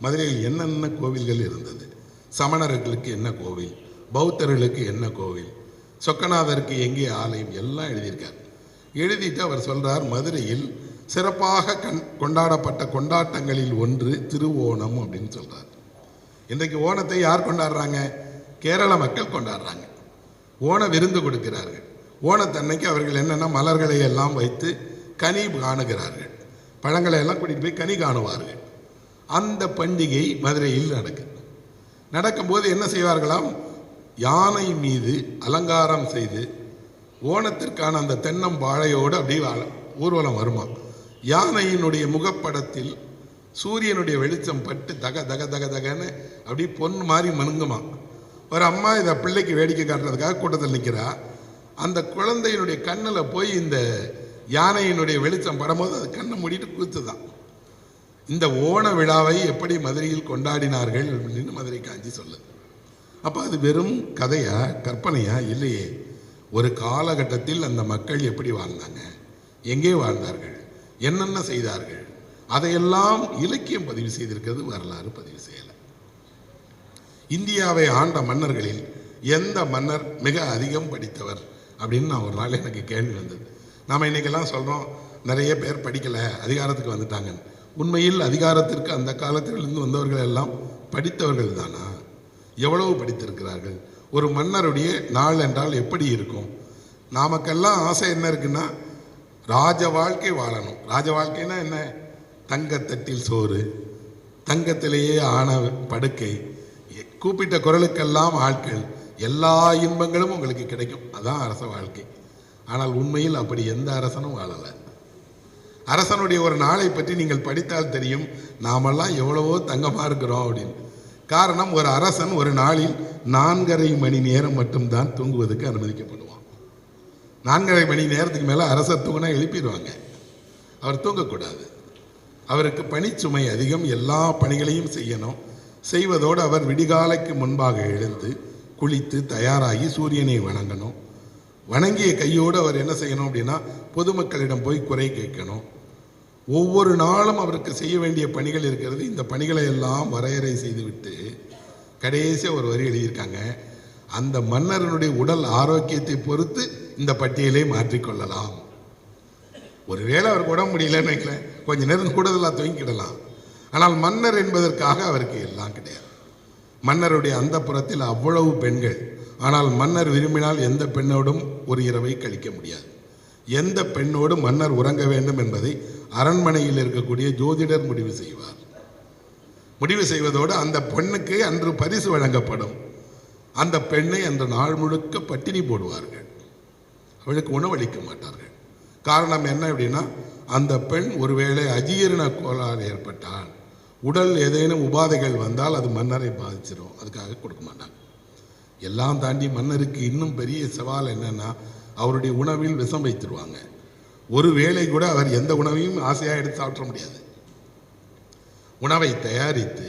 மதுரையில் என்னென்ன கோவில்கள் இருந்தது? சமணர்களுக்கு என்ன கோவில், பௌத்தர்களுக்கு என்ன கோவில், சொக்கநாதருக்கு எங்கே ஆலயம், எல்லாம் எழுதியிருக்கார். எழுதிட்டு அவர் சொல்றார், மதுரையில் சிறப்பாக கொண்டாடப்பட்ட கொண்டாட்டங்களில் ஒன்று திருவோணம் அப்படின்னு சொல்றார். இன்றைக்கு ஓணத்தை யார் கொண்டாடுறாங்க? கேரள மக்கள் கொண்டாடுறாங்க. ஓண விருந்து கொடுக்கிறார்கள். ஓணத்தன்னைக்கு அவர்கள் என்னென்ன மலர்களை எல்லாம் வைத்து கனி காணுகிறார்கள், பழங்களை எல்லாம் கூட்டிகிட்டு போய் கனி காணுவார்கள். அந்த பண்டிகை மதுரையில் நடக்கும்போது என்ன செய்வார்களாம்? யானை மீது அலங்காரம் செய்து ஓணத்திற்கான அந்த தென்னம்பாழையோடு அப்படியே ஊர்வலம் வருமா. யானையினுடைய முகப்படத்தில் சூரியனுடைய வெளிச்சம் பட்டு தக தக தக தகன்னு அப்படி பொன் மாதிரி மனுங்குமா. ஒரு அம்மா இதை பிள்ளைக்கு வேடிக்கை காட்டுறதுக்காக கூட்டத்தில் நிற்கிறா. அந்த குழந்தையினுடைய கண்ணில் போய் இந்த யானையினுடைய வெளிச்சம் படும்போது அது கண்ணை மூடிட்டு கூத்துதான். இந்த ஓண விழாவை எப்படி மதுரையில் கொண்டாடினார்கள் அப்படின்னு மதுரை காஞ்சி சொல்லுது. அப்போ அது வெறும் கதையா, கற்பனையா? இல்லையே. ஒரு காலகட்டத்தில் அந்த மக்கள் எப்படி வாழ்ந்தாங்க, எங்கே வாழ்ந்தார்கள், என்னென்ன செய்தார்கள், அதையெல்லாம் இலக்கியம் பதிவு செய்திருக்கிறது, வரலாறு பதிவு செய்யலை. இந்தியாவை ஆண்ட மன்னர்களில் எந்த மன்னர் மிக அதிகம் படித்தவர் அப்படின்னு நான் ஒரு நாள் எனக்கு கேள்வி வந்தது. நாம் இன்றைக்கெல்லாம் சொல்கிறோம் நிறைய பேர் படிக்கலை, அதிகாரத்துக்கு வந்துட்டாங்கன்னு. உண்மையில் அதிகாரத்திற்கு அந்த காலத்திலிருந்து வந்தவர்கள் எல்லாம் படித்தவர்கள் தானா? எவ்வளவு படித்திருக்கிறார்கள்? ஒரு மன்னருடைய நாள் என்றால் எப்படி இருக்கும்? நாமக்கெல்லாம் ஆசை என்ன இருக்குன்னா, ராஜ வாழ்க்கை வாழணும். ராஜ வாழ்க்கைன்னா என்ன? தங்கத்தட்டில் சோறு, தங்கத்திலேயே ஆன படுக்கை, கூப்பிட்ட குரலுக்கெல்லாம் ஆட்கள், எல்லா இன்பங்களும் உங்களுக்கு கிடைக்கும். அதான் அரச வாழ்க்கை. ஆனால் உண்மையில் அப்படி எந்த அரசனும் வாழலை. அரசனுடைய ஒரு நாளை பற்றி நீங்கள் படித்தால் தெரியும், நாமெல்லாம் எவ்வளவோ தங்கமாக இருக்கிறோம் அப்படின்னு. காரணம், ஒரு அரசன் ஒரு நாளில் 4.5 மணி நேரம் மட்டும்தான் தூங்குவதற்கு அனுமதிக்கப்படுவான். 4.5 மணி நேரத்துக்கு மேலே அரசர் தூங்கினா எழுப்பிடுவாங்க. அவர் தூங்கக்கூடாது. அவருக்கு பணிச்சுமை அதிகம், எல்லா பணிகளையும் செய்யணும். செய்வதோடு அவர் விடிகாலைக்கு முன்பாக எழுந்து குளித்து தயாராகி சூரியனை வணங்கணும். வணங்கிய கையோடு அவர் என்ன செய்யணும் அப்படின்னா, பொதுமக்களிடம் போய் குறை கேட்கணும். ஒவ்வொரு நாளும் அவருக்கு செய்ய வேண்டிய பணிகள் இருக்கிறது. இந்த பணிகளை எல்லாம் வரையறை செய்துவிட்டு கடைசியாக ஒரு வரி எழுதியிருக்காங்க, அந்த மன்னரனுடைய உடல் ஆரோக்கியத்தை பொறுத்து இந்த பட்டியலை மாற்றிக்கொள்ளலாம். ஒருவேளை அவருக்கு உடம்பு முடியலன்னு வைக்கலேன், கொஞ்சம் நேரம் கூடுதலாக துவங்கிடலாம். ஆனால் மன்னர் என்பதற்காக அவருக்கு எல்லாம் கிடையாது. மன்னருடைய அந்த புறத்தில் அவ்வளவு பெண்கள். ஆனால் மன்னர் விரும்பினால் எந்த பெண்ணோடும் ஒரு இரவை கழிக்க முடியாது. எந்த பெண்ணோடு மன்னர் உறங்க வேண்டும் என்பதை அரண்மனையில் இருக்கக்கூடிய ஜோதிடர் முடிவு செய்வார். முடிவு செய்வதோடு அந்த பெண்ணுக்கு அன்று பரிசு வழங்கப்படும். அந்த பெண்ணை அன்று நாள் முழுக்க பட்டினி போடுவார்கள். அவளுக்கு உணவளிக்க மாட்டார்கள். காரணம் என்ன அப்படின்னா, அந்த பெண் ஒருவேளை அஜீரண கோளாறு ஏற்பட்டால், உடல் ஏதேனும் உபாதைகள் வந்தால் அது மன்னரை பாதிச்சிடும், அதுக்காக கொடுக்க மாட்டாங்க. எல்லாம் தாண்டி மன்னருக்கு இன்னும் பெரிய சவால் என்னன்னா, அவருடைய உணவில் விஷம் வைத்துருவாங்க. ஒரு வேளை கூட அவர் எந்த உணவையும் ஆசையாக எடுத்து சாப்பிட முடியாது. உணவை தயாரித்து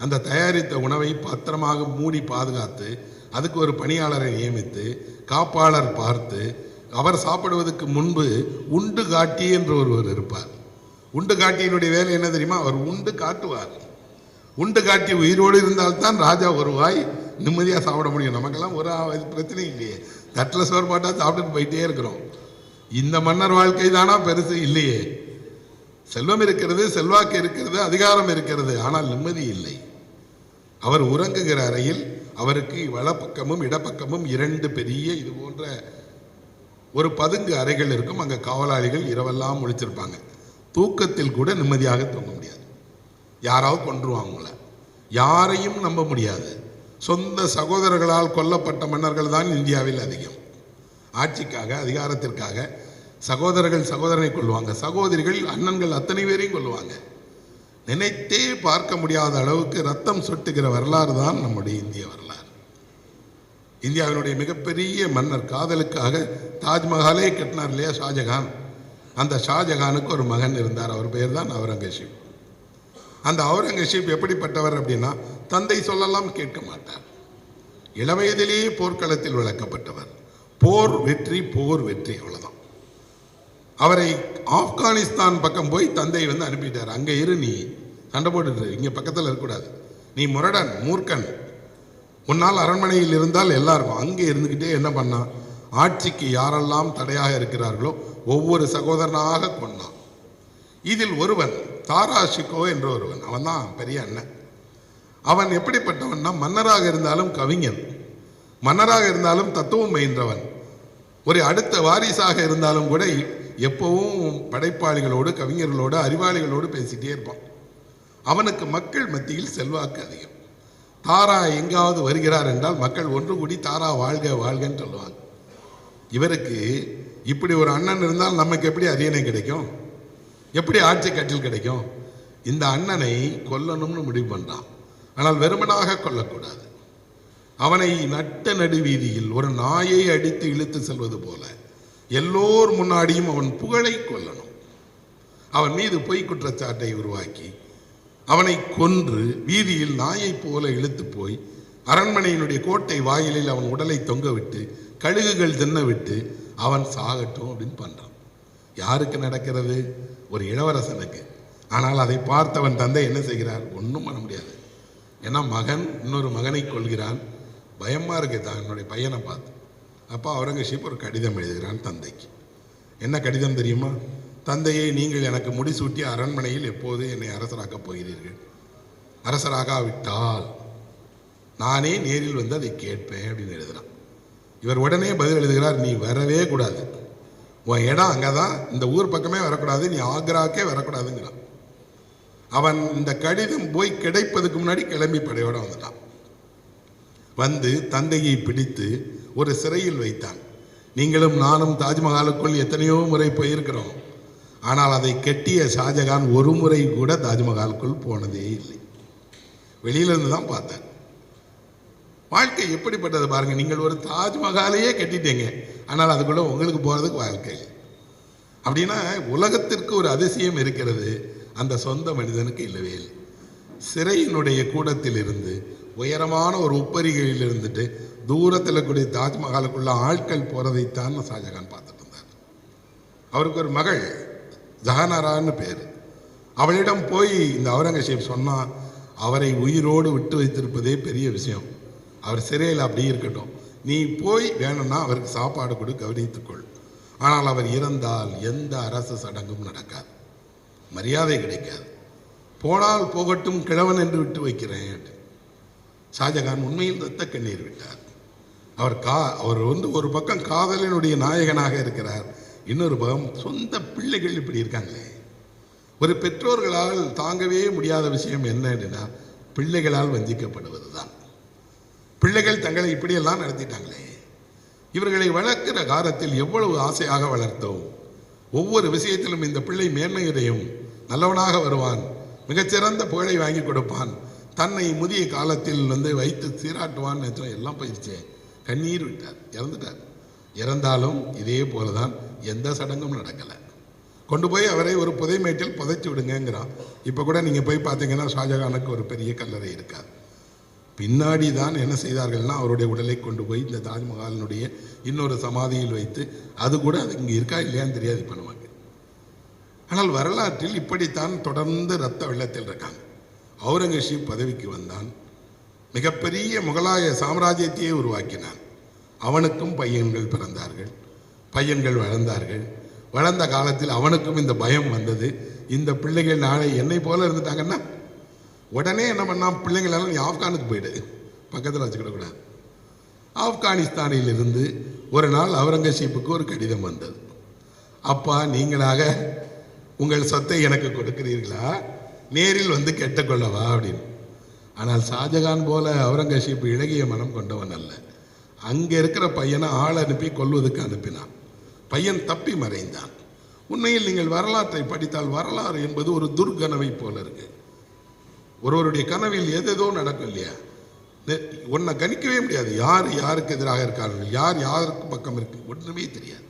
அந்த தயாரித்த உணவை பத்திரமாக மூடி பாதுகாத்து அதுக்கு ஒரு பணியாளரை நியமித்து காப்பாளர் பார்த்து அவர் சாப்பிடுவதற்கு முன்பு உண்டு காட்டி என்று ஒருவர் இருப்பார். உண்டு காட்டியினுடைய வேலை என்ன தெரியுமா? அவர் உண்டு காட்டுவார். உண்டு காட்டி உயிரோடு இருந்தால்தான் ராஜா ஒரு வாய் நிம்மதியாக சாப்பிட முடியும். நமக்கெல்லாம் ஒரு பிரச்சனை இல்லையே, தட்டில் சோறு பாட்டா சாப்பிட்டுட்டு போயிட்டே இருக்கிறோம். இந்த மன்னர் வாழ்க்கை தானா பெருசு? இல்லையே. செல்வம் இருக்கிறது, செல்வாக்கு இருக்கிறது, அதிகாரம் இருக்கிறது, ஆனால் நிம்மதி இல்லை. அவர் உறங்குகிற அறையில் அவருக்கு வலப்பக்கமும் இடப்பக்கமும் 2 பெரிய இது போன்ற ஒரு பதுங்கு அறைகள் இருக்கும். அங்கே காவலாளிகள் இரவெல்லாம் முழிச்சிருப்பாங்க. தூக்கத்தில் கூட நிம்மதியாக தூங்க முடியாது. யாராவது கொன்றுவாங்க உங்களை. யாரையும் நம்ப முடியாது. சொந்த சகோதரர்களால் கொல்லப்பட்ட மன்னர்கள் தான் இந்தியாவில் அதிகம். ஆட்சிக்காக, அதிகாரத்திற்காக சகோதரர்கள் சகோதரனை கொள்வாங்க, சகோதரிகள் அண்ணன்கள் அத்தனை பேரையும் கொள்வாங்க. நினைத்தே பார்க்க முடியாத அளவுக்கு ரத்தம் சொட்டுகிற வரலாறு தான் நம்முடைய இந்திய வரலாறு. இந்தியாவினுடைய மிகப்பெரிய மன்னர் காதலுக்காக தாஜ்மஹாலே கட்டினார் இல்லையா ஷாஜகான். அந்த ஷாஜகானுக்கு ஒரு மகன் இருந்தார், அவர் பேர் தான் அவுரங்கசீப். அந்த அவுரங்கசீப் எப்படிப்பட்டவர் அப்படின்னா, தந்தை சொல்லலாம் கேட்க மாட்டார். இளவயதிலேயே போர்க்களத்தில் விளக்கப்பட்டவர். போர் வெற்றி, போர் வெற்றி, அவ்வளவுதான். அவரை ஆப்கானிஸ்தான் பக்கம் போய் தந்தை அனுப்பிட்டார். அங்கே இரு, நீ சண்டை போட்டுட்டு இங்கே பக்கத்தில் இருக்கக்கூடாது, நீ முரடன் மூர்க்கன், உன்னால் அரண்மனையில் இருந்தால் எல்லாருக்கும். அங்கே இருந்துக்கிட்டே என்ன பண்ணான்? ஆட்சிக்கு யாரெல்லாம் தடையாக இருக்கிறார்களோ ஒவ்வொரு சகோதரனாக கொண்டான். இதில் ஒருவன் தாரா ஷிகோ என்ற ஒருவன், அவன் தான் பெரிய அண்ணன். அவன் எப்படிப்பட்டவன்னா, மன்னராக இருந்தாலும் கவிஞன், மன்னராக இருந்தாலும் தத்துவம் பயின்றவன், ஒரு அடுத்த வாரிசாக இருந்தாலும் கூட எப்பவும் படைப்பாளிகளோடு, கவிஞர்களோடு, அறிவாளிகளோடு பேசிட்டே இருப்பான். அவனுக்கு மக்கள் மத்தியில் செல்வாக்கு அதிகம். தாரா எங்காவது வருகிறார் என்றால் மக்கள் ஒன்று கூடி தாரா வாழ்க வாழ்கன்னு சொல்லுவாங்க. இவருக்கு இப்படி ஒரு அண்ணன் இருந்தால் நமக்கு எப்படி அரியணை கிடைக்கும்? எப்படி ஆட்சி கட்டில் கிடைக்கும்? இந்த அண்ணனை கொல்லணும்னு முடிவு பண்றான். ஆனால் வெறுமனாக கொல்லக்கூடாது. அவனை நட்ட நடுவீதியில் ஒரு நாயை அடித்து இழுத்து செல்வது போல எல்லோர் முன்னாடியும் அவன் புகழை கொல்லணும். அவன் மீது பொய் குற்றச்சாட்டை உருவாக்கி அவனை கொன்று வீதியில் நாயை போல இழுத்து போய் அரண்மனையினுடைய கோட்டை வாயிலில் அவன் உடலை தொங்க விட்டு கழுகுகள் தின்ன விட்டு அவன் சாகட்டும் அப்படின்னு பண்றான். யாருக்கு நடக்கிறது? ஒரு இளவரசனுக்கு. ஆனால் அதை பார்த்தவன் தந்தை என்ன செய்கிறார்? ஒன்றும் பண்ண முடியாது. ஏன்னா மகன் இன்னொரு மகனை கொள்கிறான். பயமா இருக்கு தான் என்னுடைய பையனை பார்த்து. அப்போ அவுரங்கசீப் ஒரு கடிதம் எழுதுகிறான் தந்தைக்கு. என்ன கடிதம் தெரியுமா? தந்தையை, நீங்கள் எனக்கு முடிசூட்டி அரண்மனையில் எப்போது என்னை அரசராக்கப் போகிறீர்கள்? அரசராகாவிட்டால் நானே நேரில் வந்து அதை கேட்பேன் அப்படின்னு எழுதுகிறான். இவர் உடனே பதில் எழுதுகிறார், நீ வரவே கூடாது, உன் இடம் அங்கே தான், இந்த ஊர் பக்கமே வரக்கூடாது, நீ ஆக்ராக்கே வரக்கூடாதுங்கிறான். அவன் இந்த கடிதம் போய் கிடைப்பதுக்கு முன்னாடி கிளம்பி படையோடு வந்துட்டான். வந்து தந்தையை பிடித்து ஒரு சிறையில் வைத்தான். நீங்களும் நானும் தாஜ்மஹாலுக்குள் எத்தனையோ முறை போயிருக்கிறோம். ஆனால் அதை கட்டிய ஷாஜகான் ஒரு முறை கூட தாஜ்மஹாலுக்குள் போனதே இல்லை. வெளியிலிருந்து தான் பார்த்தார். வாழ்க்கை எப்படிப்பட்டது பாருங்க. நீங்கள் ஒரு தாஜ்மஹாலையே கட்டிட்டீங்க, ஆனால் அதுக்குள்ள உங்களுக்கு போறதுக்கு வாழ்க்கை இல்லை. அப்படின்னா உலகத்திற்கு ஒரு அதிசயம் இருக்கிறது, அந்த சொந்த மனிதனுக்கு இல்லவே இல்லை. சிறையினுடைய கூடத்தில் இருந்து உயரமான ஒரு உப்பரிகையில் இருந்துட்டு தூரத்தில் கூடிய தாஜ்மஹாலுக்குள்ள ஆட்கள் போறதைத்தான் ஷாஜகான் பார்த்துட்டு இருந்தார். அவருக்கு ஒரு மகள் ஜஹானாரான்னு பேர். அவளிடம் போய் இந்த அவுரங்கசீப் சொன்னா, அவரை உயிரோடு விட்டு வைத்திருப்பதே பெரிய விஷயம், அவர் சிறையில் அப்படியே இருக்கட்டும், நீ போய் வேணும்னா அவருக்கு சாப்பாடு கொடு, கவனித்துக்கொள், ஆனால் அவர் இறந்தால் எந்த அரசு சடங்கும் நடக்காது, மரியாதை கிடைக்காது, போனால் போகட்டும் கிழவன் என்று விட்டு வைக்கிறேன். ஷாஜகான் உண்மையில் ரத்த கண்ணீர் விட்டார். அவர் ஒரு பக்கம் காதலினுடைய நாயகனாக இருக்கிறார், இன்னொரு பக்கம் சொந்த பிள்ளைகள் இப்படி இருக்காங்களே. ஒரு பெற்றோர்களால் தாங்கவே முடியாத விஷயம் என்ன அப்படின்னா, பிள்ளைகளால் வஞ்சிக்கப்படுவது தான். பிள்ளைகள் தங்களை இப்படியெல்லாம் நடத்திட்டாங்களே, இவர்களை வளர்க்கிற காலத்தில் எவ்வளவு ஆசையாக வளர்த்தோம். ஒவ்வொரு விஷயத்திலும் இந்த பிள்ளை மேன்மையுடையும் நல்லவனாக வருவான், மிகச்சிறந்த புகழை வாங்கி கொடுப்பான், தன்னை முதிய காலத்தில் வைத்து சீராட்டுவான் எல்லாம் போயிடுச்சு. கண்ணீர் விட்டார், இறந்துட்டார். இறந்தாலும் இதே போலதான், எந்த சடங்கும் நடக்கலை. கொண்டு போய் அவரை ஒரு புதைமேட்டில் புதைச்சி விடுங்கிறான். இப்போ கூட நீங்கள் போய் பார்த்தீங்கன்னா ஷாஜகானுக்கு ஒரு பெரிய கல்லறை இருக்காது. பின்னாடி தான் என்ன செய்தார்கள்னா அவருடைய உடலை கொண்டு போய் இந்த தாஜ்மஹாலினுடைய இன்னொரு சமாதியில் வைத்து, அது கூட அது இங்கே இருக்கா இல்லையான்னு தெரியாது இப்போ நமக்கு. ஆனால் வரலாற்றில் இப்படித்தான் தொடர்ந்து இரத்த வெள்ளத்தில் இருக்காங்க. அவுரங்கசீப் பதவிக்கு வந்தான், மிகப்பெரிய முகலாய சாம்ராஜ்யத்தையே உருவாக்கினான். அவனுக்கும் பையன்கள் பிறந்தார்கள், பையன்கள் வளர்ந்தார்கள். வளர்ந்த காலத்தில் அவனுக்கும் இந்த பயம் வந்தது, இந்த பிள்ளைகள் நாளை என்னை போல இருந்துட்டாங்கன்னா உடனே என்ன பண்ணான், பிள்ளைங்களெல்லாம் நீ ஆப்கானுக்கு போயிடு, பக்கத்தில் வச்சுக்கிடக்கூடாது. ஆப்கானிஸ்தானில் இருந்து ஒரு நாள் அவுரங்கசீப்புக்கு ஒரு கடிதம் வந்தது. அப்பா, நீங்களாக உங்கள் சொத்தை எனக்கு கொடுக்கிறீர்களா, நேரில் கேட்டுக்கொள்ளவா அப்படின்னு. ஆனால் ஷாஜகான் போல அவுரங்கசீப் இழகிய மனம் கொண்டவன் அல்ல. அங்கே இருக்கிற பையனை ஆள் அனுப்பி கொல்வதற்கு அனுப்பினான். பையன் தப்பி மறைந்தான். உண்மையில் நீங்கள் வரலாற்றை படித்தால் வரலாறு என்பது ஒரு துர்கனவை போல இருக்கு. ஒருவருடைய கனவில் எதேதோ நடக்கும் இல்லையா, ஒன்றை கணிக்கவே முடியாது. யார் யாருக்கு எதிராக இருக்கார்கள், யார் யாருக்கு பக்கம் இருக்கு, ஒன்றுமே தெரியாது.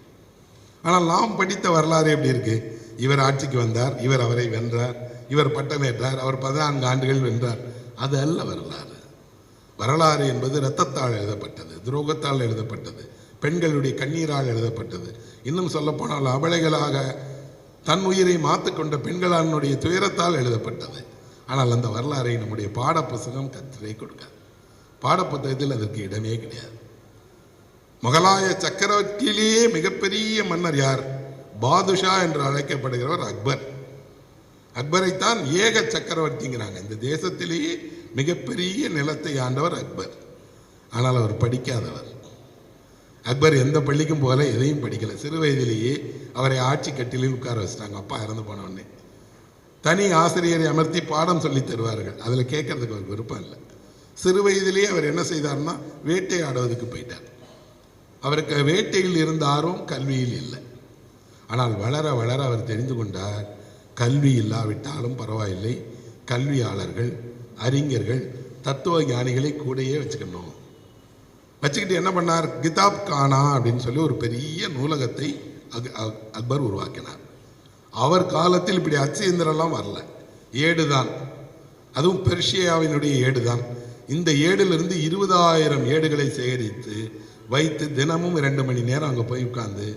ஆனால் நாம் படித்த வரலாறு எப்படி இருக்கு, இவர் ஆட்சிக்கு வந்தார், இவர் அவரை வென்றார், இவர் பட்டமேற்றார், அவர் 14 ஆண்டுகள் வென்றார். அது அல்ல வரலாறு. வரலாறு என்பது இரத்தத்தால் எழுதப்பட்டது, துரோகத்தால் எழுதப்பட்டது, பெண்களுடைய கண்ணீரால் எழுதப்பட்டது. இன்னும் சொல்லப்போனால் அபலைகளாக தன் உயிரை மாற்றிக்கொண்ட பெண்களானுடைய துயரத்தால் எழுதப்பட்டது. ஆனால் அந்த வரலாறை நம்முடைய பாடப்புத்தகம் கற்றே கொடுக்காது. பாடப்புத்தகத்தில் அதற்கு இடமே கிடையாது. முகலாய சக்கரவர்த்தியிலேயே மிகப்பெரிய மன்னர் யார், பாதுஷா என்று அழைக்கப்படுகிறவர் அக்பர். அக்பரைத்தான் ஏக சக்கரவர்த்திங்கிறாங்க. இந்த தேசத்திலேயே மிகப்பெரிய நிலத்தை ஆண்டவர் அக்பர். ஆனால் அவர் படிக்காதவர். அக்பர் எந்த பள்ளிக்கும் போல எதையும் படிக்கலை. சிறு வயதிலேயே அவரை ஆட்சி கட்டிலில் உட்கார வச்சுட்டாங்க. அப்பா இறந்து போன உடனே தனி ஆசிரியரை அமர்த்தி பாடம் சொல்லி தருவார்கள். அதில் கேட்கறதுக்கு அவருக்கு விருப்பம் இல்லை. சிறு வயதிலேயே அவர் என்ன செய்தார்னா வேட்டையாடுவதற்கு போயிட்டார். அவருக்கு வேட்டையில் இருந்த ஆர்வம் கல்வியில் இல்லை. ஆனால் வளர வளர அவர் தெரிந்து கொண்டார், கல்வி இல்லாவிட்டாலும் பரவாயில்லை, கல்வியாளர்கள், அறிஞர்கள், தத்துவ ஞானிகளை கூடையே வச்சுக்கணும். வச்சுக்கிட்டு என்ன பண்ணார், கிதாப் கானா அப்படின்னு சொல்லி ஒரு பெரிய நூலகத்தை அக்பர் உருவாக்கினார். அவர் காலத்தில் இப்படி அச்சு இயந்திரம்லாம் வரல, ஏடுதான், அதுவும் பெர்ஷியாவினுடைய ஏடுதான். இந்த ஏடிலிருந்து 20,000 ஏடுகளை சேகரித்து வைத்து தினமும் 2 மணி நேரம் அங்கே போய் உட்கார்ந்து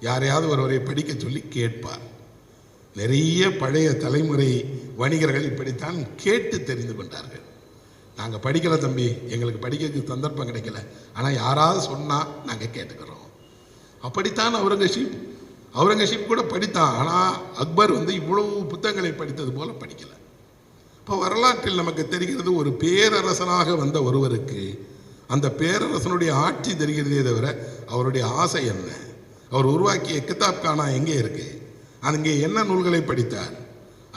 யாரையாவது ஒருவரை படிக்க சொல்லி கேட்பார். நிறைய பழைய தலைமுறை வணிகர்கள் இப்படித்தான் கேட்டு தெரிந்து கொண்டார்கள். நாங்கள் படிக்கலை தம்பி, எங்களுக்கு படிக்கிறதுக்கு சந்தர்ப்பம் கிடைக்கல, ஆனால் யாராவது சொன்னால் நாங்கள் கேட்டுக்கிறோம். அப்படித்தான் அவுரங்கசீப் கூட படித்தான். ஆனால் அக்பர் இவ்வளவு புத்தகங்களை படித்தது போல படிக்கலை. இப்போ வரலாற்றில் நமக்கு தெரிகிறது, ஒரு பேரரசனாக வந்த ஒருவருக்கு அந்த பேரரசனுடைய ஆட்சி தெரிகிறதே தவிர அவருடைய ஆசை என்ன, அவர் உருவாக்கிய கிதாப் கானா எங்கே இருக்கு, அங்கே என்ன நூல்களை படித்தார்,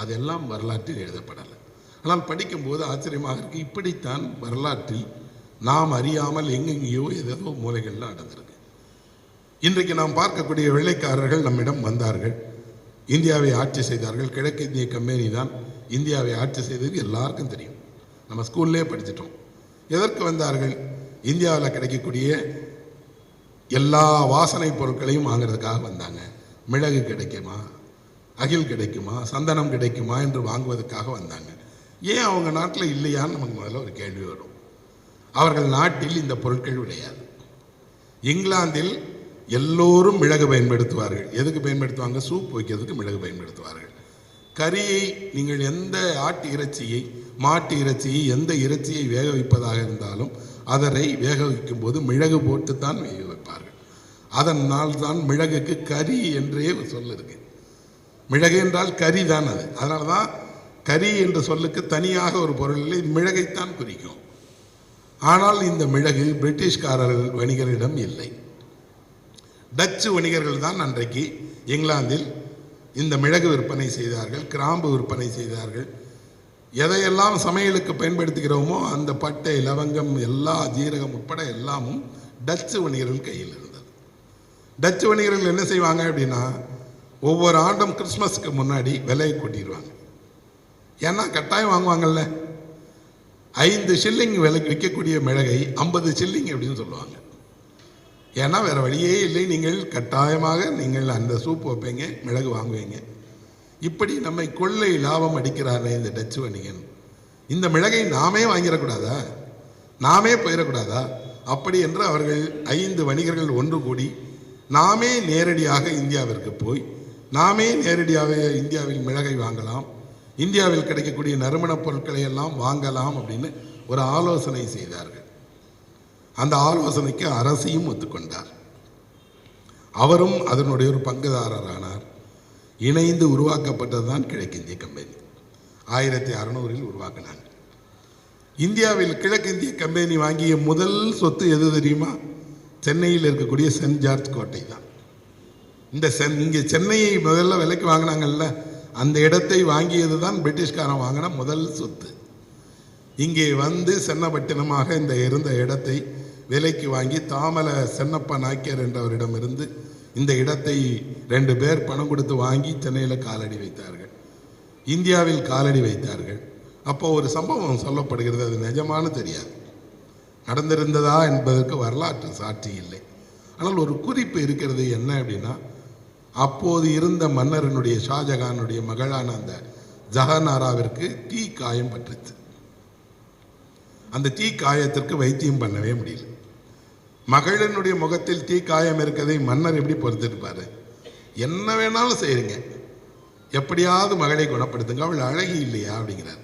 அதெல்லாம் வரலாற்றில் எழுதப்படலை. ஆனால் படிக்கும்போது ஆச்சரியமாக இருக்கு. இப்படித்தான் வரலாற்றில் நாம் அறியாமல் எங்கெங்கேயோ ஏதோ மூலைகள்லாம் நடந்திருக்கு. இன்றைக்கு நாம் பார்க்கக்கூடிய வெள்ளைக்காரர்கள் நம்மிடம் வந்தார்கள், இந்தியாவை ஆட்சி செய்தார்கள். கிழக்கிந்திய கம்பெனி தான் இந்தியாவை ஆட்சி செய்தது எல்லாருக்கும் தெரியும், நம்ம ஸ்கூல்லே படிச்சிட்டோம். எதற்கு வந்தார்கள், இந்தியாவில் கிடைக்கக்கூடிய எல்லா வாசனை பொருட்களையும் வாங்கிறதுக்காக வந்தாங்க. மிளகு கிடைக்குமா, அகில் கிடைக்குமா, சந்தனம் கிடைக்குமா என்று வாங்குவதற்காக வந்தாங்க. ஏன் அவங்க நாட்டில் இல்லையான்னு நமக்கு முதல்ல ஒரு கேள்வி வரும். அவர்கள் நாட்டில் இந்த பொருட்கள் விளையாது. இங்கிலாந்தில் எல்லோரும் மிளகு பயன்படுத்துவார்கள். எதுக்கு பயன்படுத்துவாங்க, சூப் வைக்கிறதுக்கு மிளகு பயன்படுத்துவார்கள். கறியை நீங்கள் எந்த ஆட்டு இறைச்சியை, மாட்டு இறைச்சியை, எந்த இறைச்சியை வேக வைப்பதாக இருந்தாலும் அதனை வேக வைக்கும் போது மிளகு போட்டுத்தான் வேக வைப்பார்கள். அதனால் தான் மிளகுக்கு கறி என்றே ஒரு சொல் இருக்கு. மிளகு என்றால் கறி தான் அது. அதனால தான் கறி என்ற சொல்லுக்கு தனியாக ஒரு பொருள் இல்லை, மிளகைத்தான் குறிக்கும். ஆனால் இந்த மிளகு பிரிட்டிஷ்காரர்கள் வணிகர்களிடம் இல்லை. டச்சு வணிகர்கள் தான் அன்றைக்கு இங்கிலாந்தில் இந்த மிளகு விற்பனை செய்தார்கள், கிராம்பு விற்பனை செய்தார்கள். எதையெல்லாம் சமையலுக்கு பயன்படுத்துகிறோமோ அந்த பட்டை, லவங்கம், எல்லா ஜீரகம் உட்பட எல்லாமும் டச்சு வணிகர்கள் கையில் இருந்தது. டச்சு வணிகர்கள் என்ன செய்வாங்க அப்படின்னா, ஒவ்வொரு ஆண்டும் கிறிஸ்மஸுக்கு முன்னாடி விலையை கூட்டிடுவாங்க. ஏன்னா கட்டாயம் வாங்குவாங்கல்ல. 5 ஷில்லிங் விலைக்கு விற்கக்கூடிய மிளகை 50 ஷில்லிங் அப்படின்னு சொல்லுவாங்க. ஏன்னா வேறு வழியே இல்லை, நீங்கள் கட்டாயமாக நீங்கள் அந்த சூப் வைப்பீங்க, மிளகு வாங்குவீங்க. இப்படி நம்மை கொள்ளை லாபம் அடிக்கிறாரே இந்த டச்சு வணிகன். இந்த மிளகை நாமே வாங்கிடக்கூடாதா, நாமே போயிடக்கூடாதா? அப்படி என்று அவர்கள் 5 வணிகர்கள் ஒன்று கூடி நாமே நேரடியாக இந்தியாவிற்கு போய் நாமே நேரடியாக இந்தியாவில் மிளகை வாங்கலாம், இந்தியாவில் கிடைக்கக்கூடிய நறுமணப் பொருட்களை எல்லாம் வாங்கலாம் அப்படின்னு ஒரு ஆலோசனை செய்தார்கள். அந்த ஆலோசனைக்கு அரசியும் ஒத்துக்கொண்டார். அவரும் அதனுடைய ஒரு பங்குதாரரானார். இணைந்து உருவாக்கப்பட்டது தான் கிழக்கிந்திய கம்பெனி. 1600 உருவாக்கினாங்க. இந்தியாவில் கிழக்கிந்திய கம்பெனி வாங்கிய முதல் சொத்து எது தெரியுமா? சென்னையில் இருக்கக்கூடிய சென்ட் ஜார்ஜ் கோட்டை தான். இங்கே சென்னையை முதல்ல விலைக்கு வாங்கினாங்கல்ல, அந்த இடத்தை வாங்கியது தான் பிரிட்டிஷ்காரன் வாங்கின முதல் சொத்து. இங்கே வந்து சென்னப்பட்டினமாக இந்த இருந்த இடத்தை விலைக்கு வாங்கி தாமல சென்னப்ப நாயக்கர் என்றவரிடமிருந்து இந்த இடத்தை 2 பேர் பணம் கொடுத்து வாங்கி சென்னையில் காலடி வைத்தார்கள், இந்தியாவில் காலடி வைத்தார்கள். அப்போ ஒரு சம்பவம் சொல்லப்படுகிறது, அது நிஜமான தெரியாது, நடந்திருந்ததா என்பதற்கு வரலாற்று சாட்சி இல்லை. ஆனால் ஒரு குறிப்பு இருக்கிறது. என்ன அப்படின்னா, அப்போது இருந்த மன்னரனுடைய ஷாஜகானுடைய மகளான அந்த ஜஹானாராவிற்கு தீ காயம் பற்றுச்சு. அந்த தீ காயத்திற்கு வைத்தியம் பண்ணவே முடியல. மகளினுடைய முகத்தில் தீ காயம் இருக்கதை மன்னர் எப்படி பொறுத்திருப்பாரு? என்ன வேணாலும் செய்யுங்க, எப்படியாவது மகளை குணப்படுத்துங்க, அவள் அழகி இல்லையா அப்படிங்கிறார்.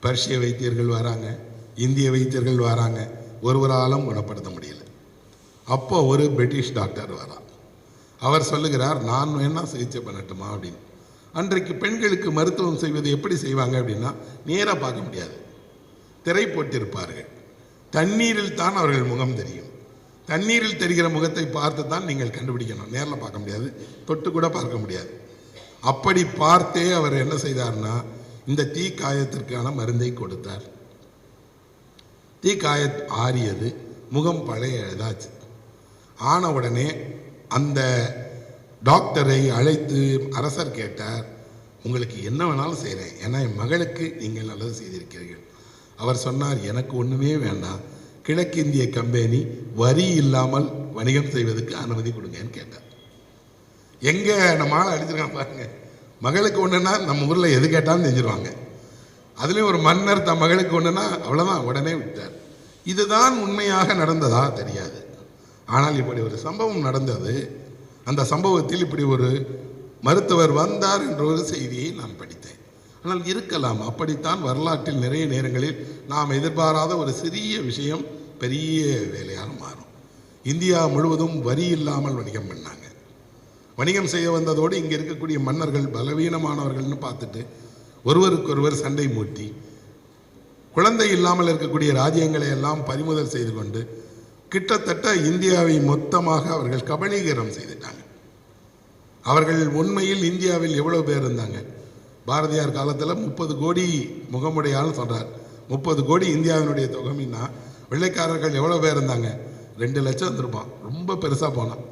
பர்ஷிய வைத்தியர்கள் வராங்க, இந்திய வைத்தியர்கள் வராங்க, ஒருவராலும் குணப்படுத்த முடியல. அப்போ ஒரு பிரிட்டிஷ் டாக்டர் வரார். அவர் சொல்லுகிறார், நான் வேணா சிகிச்சை பண்ணட்டுமா அப்படின்னு. அன்றைக்கு பெண்களுக்கு மருத்துவம் செய்வது எப்படி செய்வாங்க அப்படின்னா, நேராக பார்க்க முடியாது, திரை போட்டிருப்பார்கள். தண்ணீரில் தான் அவர்கள் முகம் தெரியும். தண்ணீரில் தெரிகிற முகத்தை பார்த்து தான் நீங்கள் கண்டுபிடிக்கணும், நேரில் பார்க்க முடியாது, தொட்டு கூட பார்க்க முடியாது. அப்படி பார்த்தே அவர் என்ன செய்தார்னா, இந்த தீ காயத்திற்கான மருந்தை கொடுத்தார். தீ காய ஆறியது, முகம் பழைய இதாச்சு. ஆன உடனே அந்த டாக்டரை அழைத்து அரசர் கேட்டார், உங்களுக்கு என்ன வேணாலும் செய்கிறேன், ஏன்னா என் மகளுக்கு நீங்கள் நல்லது செய்திருக்கிறீர்கள். அவர் சொன்னார், எனக்கு ஒன்றுமே வேண்டாம், கிழக்கிந்திய கம்பெனி வரி இல்லாமல் வணிகம் செய்வதற்கு அனுமதி கொடுங்கன்னு கேட்டார். எங்கே நம்ம ஆளை அடிச்சிருக்கான் பாருங்க. மகளுக்கு ஒன்றுனா நம்ம ஊரில் எது கேட்டாலும் செஞ்சிருவாங்க. அதுலேயும் ஒரு மன்னர் தன் மகளுக்கு ஒன்றுனா அவ்வளோதான், உடனே விட்டார். இதுதான் உண்மையாக நடந்ததா தெரியாது. ஆனால் இப்படி ஒரு சம்பவம் நடந்தது. அந்த சம்பவத்தில் இப்படி ஒரு மருத்துவர் வந்தார் என்ற ஒரு செய்தியை நான் படித்தேன். ஆனால் இருக்கலாம், அப்படித்தான் வரலாற்றில் நிறைய நேரங்களில் நாம் எதிர்பாராத ஒரு சிறிய விஷயம் பெரிய வேலையாக மாறும். இந்தியா முழுவதும் வரி இல்லாமல் வணிகம் பண்ணாங்க. வணிகம் செய்ய வந்ததோடு இங்கே இருக்கக்கூடிய மன்னர்கள் பலவீனமானவர்கள்னு பார்த்துட்டு ஒருவருக்கொருவர் சண்டை மூட்டி குழந்தை இல்லாமல் இருக்கக்கூடிய ராஜ்யங்களை எல்லாம் பறிமுதல் செய்து கொண்டு கிட்டத்தட்ட இந்தியாவை மொத்தமாக அவர்கள் கபலீகரம் செய்துட்டாங்க. அவர்கள் உண்மையில் இந்தியாவில் எவ்வளவு பேர் இருந்தாங்க? பாரதியார் காலத்தில் 30 கோடி முகமுடையான்னு சொல்கிறார். 30 கோடி இந்தியாவினுடைய தொகைன்னா வெள்ளைக்காரர்கள் எவ்வளோ பேர் இருந்தாங்க? 2 லட்சம் இருந்திருப்பான், ரொம்ப பெருசாக போனான்.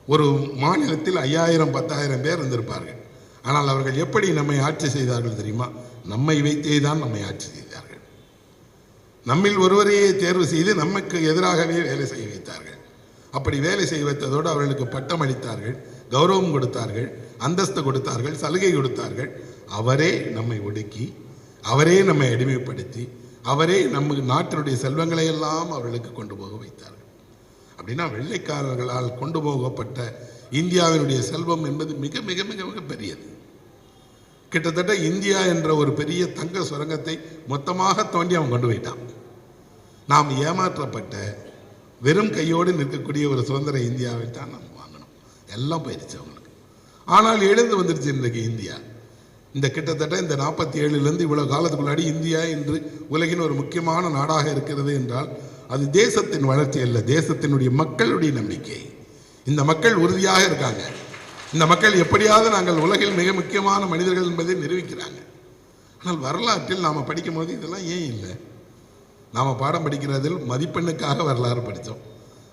ஒரு மாநிலத்தில் 5000 10,000 பேர் இருந்திருப்பார்கள். ஆனால் அவர்கள் எப்படி நம்மை ஆட்சி செய்தார்கள் தெரியுமா? நம்மை வைத்தே தான் நம்மை ஆட்சி செய்தார்கள். நம்மில் ஒருவரையே தேர்வு செய்து நமக்கு எதிராகவே வேலை செய்ய வைத்தார்கள். அப்படி வேலை செய்ய வைத்ததோடு அவர்களுக்கு பட்டம் அளித்தார்கள், கௌரவம் கொடுத்தார்கள், அந்தஸ்து கொடுத்தார்கள், சலுகை கொடுத்தார்கள். அவரே நம்மை ஒடுக்கி, அவரே நம்மை அடிமைப்படுத்தி, அவரே நம்ம நாட்டினுடைய செல்வங்களை எல்லாம் அவர்களுக்கு கொண்டு போக வைத்தார்கள். அப்படின்னா வெள்ளைக்காரர்களால் கொண்டு போகப்பட்ட இந்தியாவினுடைய செல்வம் என்பது மிக மிக மிக மிக பெரியது. கிட்டத்தட்ட இந்தியா என்ற ஒரு பெரிய தங்க சுரங்கத்தை மொத்தமாக தோண்டி அவன் கொண்டு போயிட்டான். நாம் ஏமாற்றப்பட்ட வெறும் கையோடு நிற்கக்கூடிய ஒரு சுதந்திர இந்தியாவை தான் நாம் வாங்கணும். எல்லாம் போயிடுச்சு அவங்களுக்கு. ஆனால் எழுந்து வந்துருச்சு இன்றைக்கு இந்தியா. இந்த கிட்டத்தட்ட இந்த 47லேருந்து இவ்வளோ காலத்துக்குள்ளாடி இந்தியா இன்று உலகின் ஒரு முக்கியமான நாடாக இருக்கிறது என்றால் அது தேசத்தின் வளர்ச்சி அல்ல, தேசத்தினுடைய மக்களுடைய நம்பிக்கை. இந்த மக்கள் உறுதியாக இருக்காங்க. இந்த மக்கள் எப்படியாவது நாங்கள் உலகில் மிக முக்கியமான மனிதர்கள் என்பதை நிரூபிக்கிறாங்க. ஆனால் வரலாற்றில் நாம் படிக்கும் போது இதெல்லாம் ஏன் இல்லை? நாம் பாடம் படிக்கிறதில் மதிப்பெண்ணுக்காக வரலாறு படித்தோம்.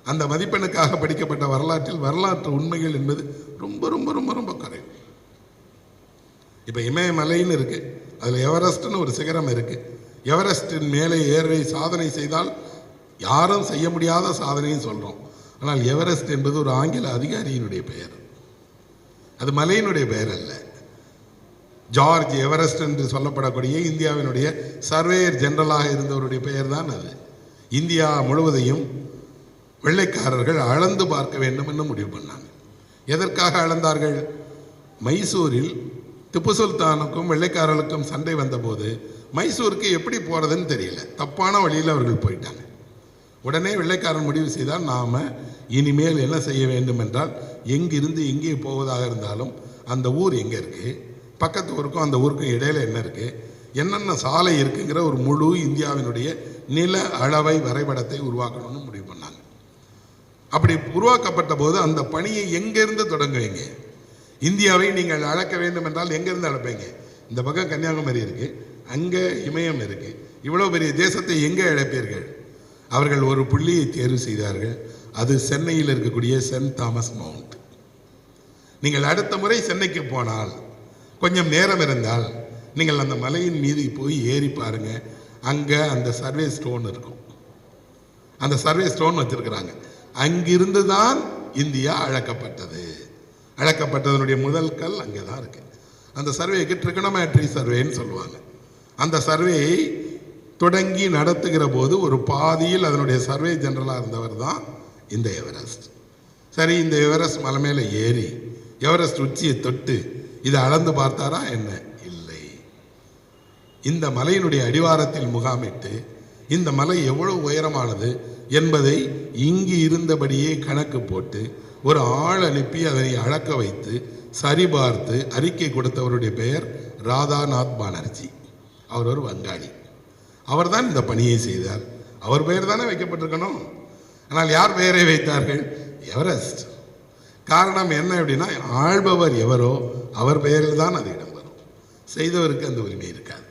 அந்த மதிப்பெண்ணுக்காக படிக்கப்பட்ட வரலாற்றில் வரலாற்று உண்மைகள் என்பது ரொம்ப ரொம்ப ரொம்ப ரொம்ப குறைவு. இப்போ இமயமலைன்னு இருக்கு, அதில் எவரெஸ்ட்னு ஒரு சிகரம் இருக்கு. எவரெஸ்டின் மேலே ஏறி சாதனை செய்தால் யாரும் செய்ய முடியாத சாதனையும் சொல்கிறோம். ஆனால் எவரெஸ்ட் என்பது ஒரு ஆங்கில அதிகாரியினுடைய பெயர், அது மலையினுடைய பெயர் அல்ல. ஜார்ஜ் எவரெஸ்ட் என்று சொல்லப்படக்கூடிய இந்தியாவினுடைய சர்வேயர் ஜெனரலாக இருந்தவருடைய பெயர் தான் அது. இந்தியா முழுவதையும் வெள்ளைக்காரர்கள் அளந்து பார்க்க வேண்டும் என்று முடிவு பண்ணாங்க. எதற்காக அளந்தார்கள்? மைசூரில் திப்பு சுல்தானுக்கும் வெள்ளைக்காரர்களுக்கும் சண்டை வந்தபோது மைசூருக்கு எப்படி போகிறதுன்னு தெரியல, தப்பான வழியில் அவர்கள் போயிட்டாங்க. உடனே வெள்ளைக்காரன் முடிவு செய்தால் நாம் இனிமேல் என்ன செய்ய வேண்டும் என்றால், எங்கிருந்து எங்கே போவதாக இருந்தாலும் அந்த ஊர் எங்கே இருக்குது, பக்கத்து ஊருக்கும் அந்த ஊருக்கும் இடையில என்ன இருக்குது, என்னென்ன சாலை இருக்குங்கிற ஒரு முழு இந்தியாவினுடைய நில அளவை வரைபடத்தை உருவாக்கணும்னு முடிவு பண்ணாங்க. அப்படி உருவாக்கப்பட்ட போது அந்த பணியை எங்கேருந்து தொடங்குவீங்க? இந்தியாவை நீங்கள் அளக்க வேண்டும் என்றால் எங்கேருந்து அளப்பீங்க? இந்த பக்கம் கன்னியாகுமரி இருக்குது, அங்கே இமயம் இருக்குது, இவ்வளோ பெரிய தேசத்தை எங்கே இழப்பீர்கள்? அவர்கள் ஒரு புள்ளியை தேர்வு செய்தார்கள். அது சென்னையில் இருக்கக்கூடிய சென்ட் தாமஸ் மவுண்ட். நீங்கள் அடுத்த முறை சென்னைக்கு போனால், கொஞ்சம் நேரம் இருந்தால், நீங்கள் அந்த மலையின் மீது போய் ஏறி பாருங்க. அங்கே அந்த சர்வே ஸ்டோன் இருக்கும், அந்த சர்வே ஸ்டோன் வச்சிருக்கிறாங்க. அங்கிருந்து தான் இந்தியா அளக்கப்பட்டது. அளக்கப்பட்டதனுடைய முதல் கல் அங்கே தான் இருக்கு. அந்த சர்வேக்கு ட்ரிகனோமெட்ரி சர்வேன்னு சொல்லுவாங்க. அந்த சர்வேயை தொடங்கி நடத்துகிற போது ஒரு பாதியில் அதனுடைய சர்வே ஜெனரலாக இருந்தவர் தான் இந்த எவரெஸ்ட். சரி, இந்த எவரெஸ்ட் மலை மேலே ஏறி எவரெஸ்ட் உச்சியை தொட்டு இதை அளந்து பார்த்தாரா என்ன? இல்லை. இந்த மலையினுடைய அடிவாரத்தில் முகாமிட்டு இந்த மலை எவ்வளவு உயரமானது என்பதை இங்கு இருந்தபடியே கணக்கு போட்டு ஒரு ஆள் அனுப்பி அதனை அளக்க வைத்து சரிபார்த்து அறிக்கை கொடுத்தவருடைய பெயர் ராதாநாத் பானர்ஜி. அவர் ஒரு வங்காளி. அவர் தான் இந்த பணியை செய்தார். அவர் பெயர் தானே வைக்கப்பட்டிருக்கணும். ஆனால் யார் பெயரை வைத்தார்கள்? எவரெஸ்ட். காரணம் என்ன அப்படின்னா, ஆள்பவர் எவரோ அவர் பெயரில் தான் அது இடம்பெறும், செய்தவருக்கு அந்த உரிமை இருக்காது.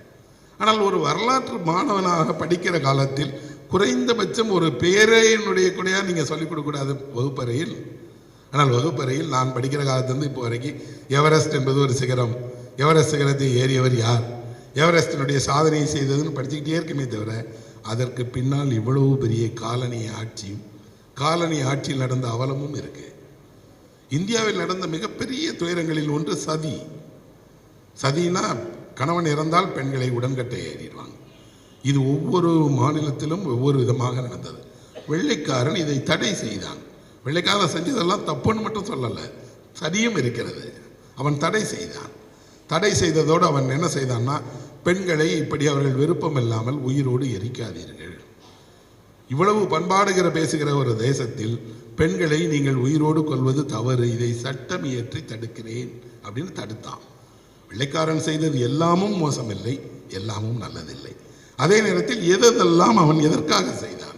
ஆனால் ஒரு வரலாற்று மாணவனாக படிக்கிற காலத்தில் குறைந்தபட்சம் ஒரு பெயரையினுடைய கூட நீங்கள் சொல்லிக் கொடுக்கக்கூடாது வகுப்பறையில். ஆனால் வகுப்பறையில் நான் படிக்கிற காலத்திலிருந்து இப்போ வரைக்கும் எவரெஸ்ட் என்பது ஒரு சிகரம், எவரெஸ்ட் சிகரத்தை ஏறியவர் யார், எவரெஸ்டினுடைய சாதனையை செய்ததுன்னு படிச்சுக்கிட்டே இருக்குமே தவிர, அதற்கு பின்னால் இவ்வளவு பெரிய காலனி ஆட்சியும் காலனி ஆட்சியில் நடந்த அவலமும் இருக்கு. இந்தியாவில் நடந்த மிகப்பெரிய துயரங்களில் ஒன்று சதி. சதினா கணவன் இறந்தால் பெண்களை உடன்கட்டை ஏறிடுவாங்க. இது ஒவ்வொரு மாநிலத்திலும் ஒவ்வொரு விதமாக நடந்தது. வெள்ளைக்காரன் இதை தடை செய்தான். வெள்ளைக்காரன் செஞ்சதெல்லாம் தப்புன்னு மட்டும் சொல்லலை, சதியும் இருக்கிறது. அவன் தடை செய்தான். தடை செய்ததோடு அவன் என்ன செய்தான்னா, பெண்களை இப்படி அவர்கள் விருப்பம் இல்லாமல் உயிரோடு எரிக்காதீர்கள். இவ்வளவு பண்பாடுகிற பேசுகிற ஒரு தேசத்தில் பெண்களை நீங்கள் உயிரோடு கொள்வது தவறு, இதை சட்டம் இயற்றி தடுக்கிறேன் அப்படின்னு தடுத்தான். வெள்ளைக்காரன் செய்தது எல்லாமும் மோசமில்லை, எல்லாமும் நல்லதில்லை. அதே நேரத்தில் எதெல்லாம் அவன் எதற்காக செய்தான்?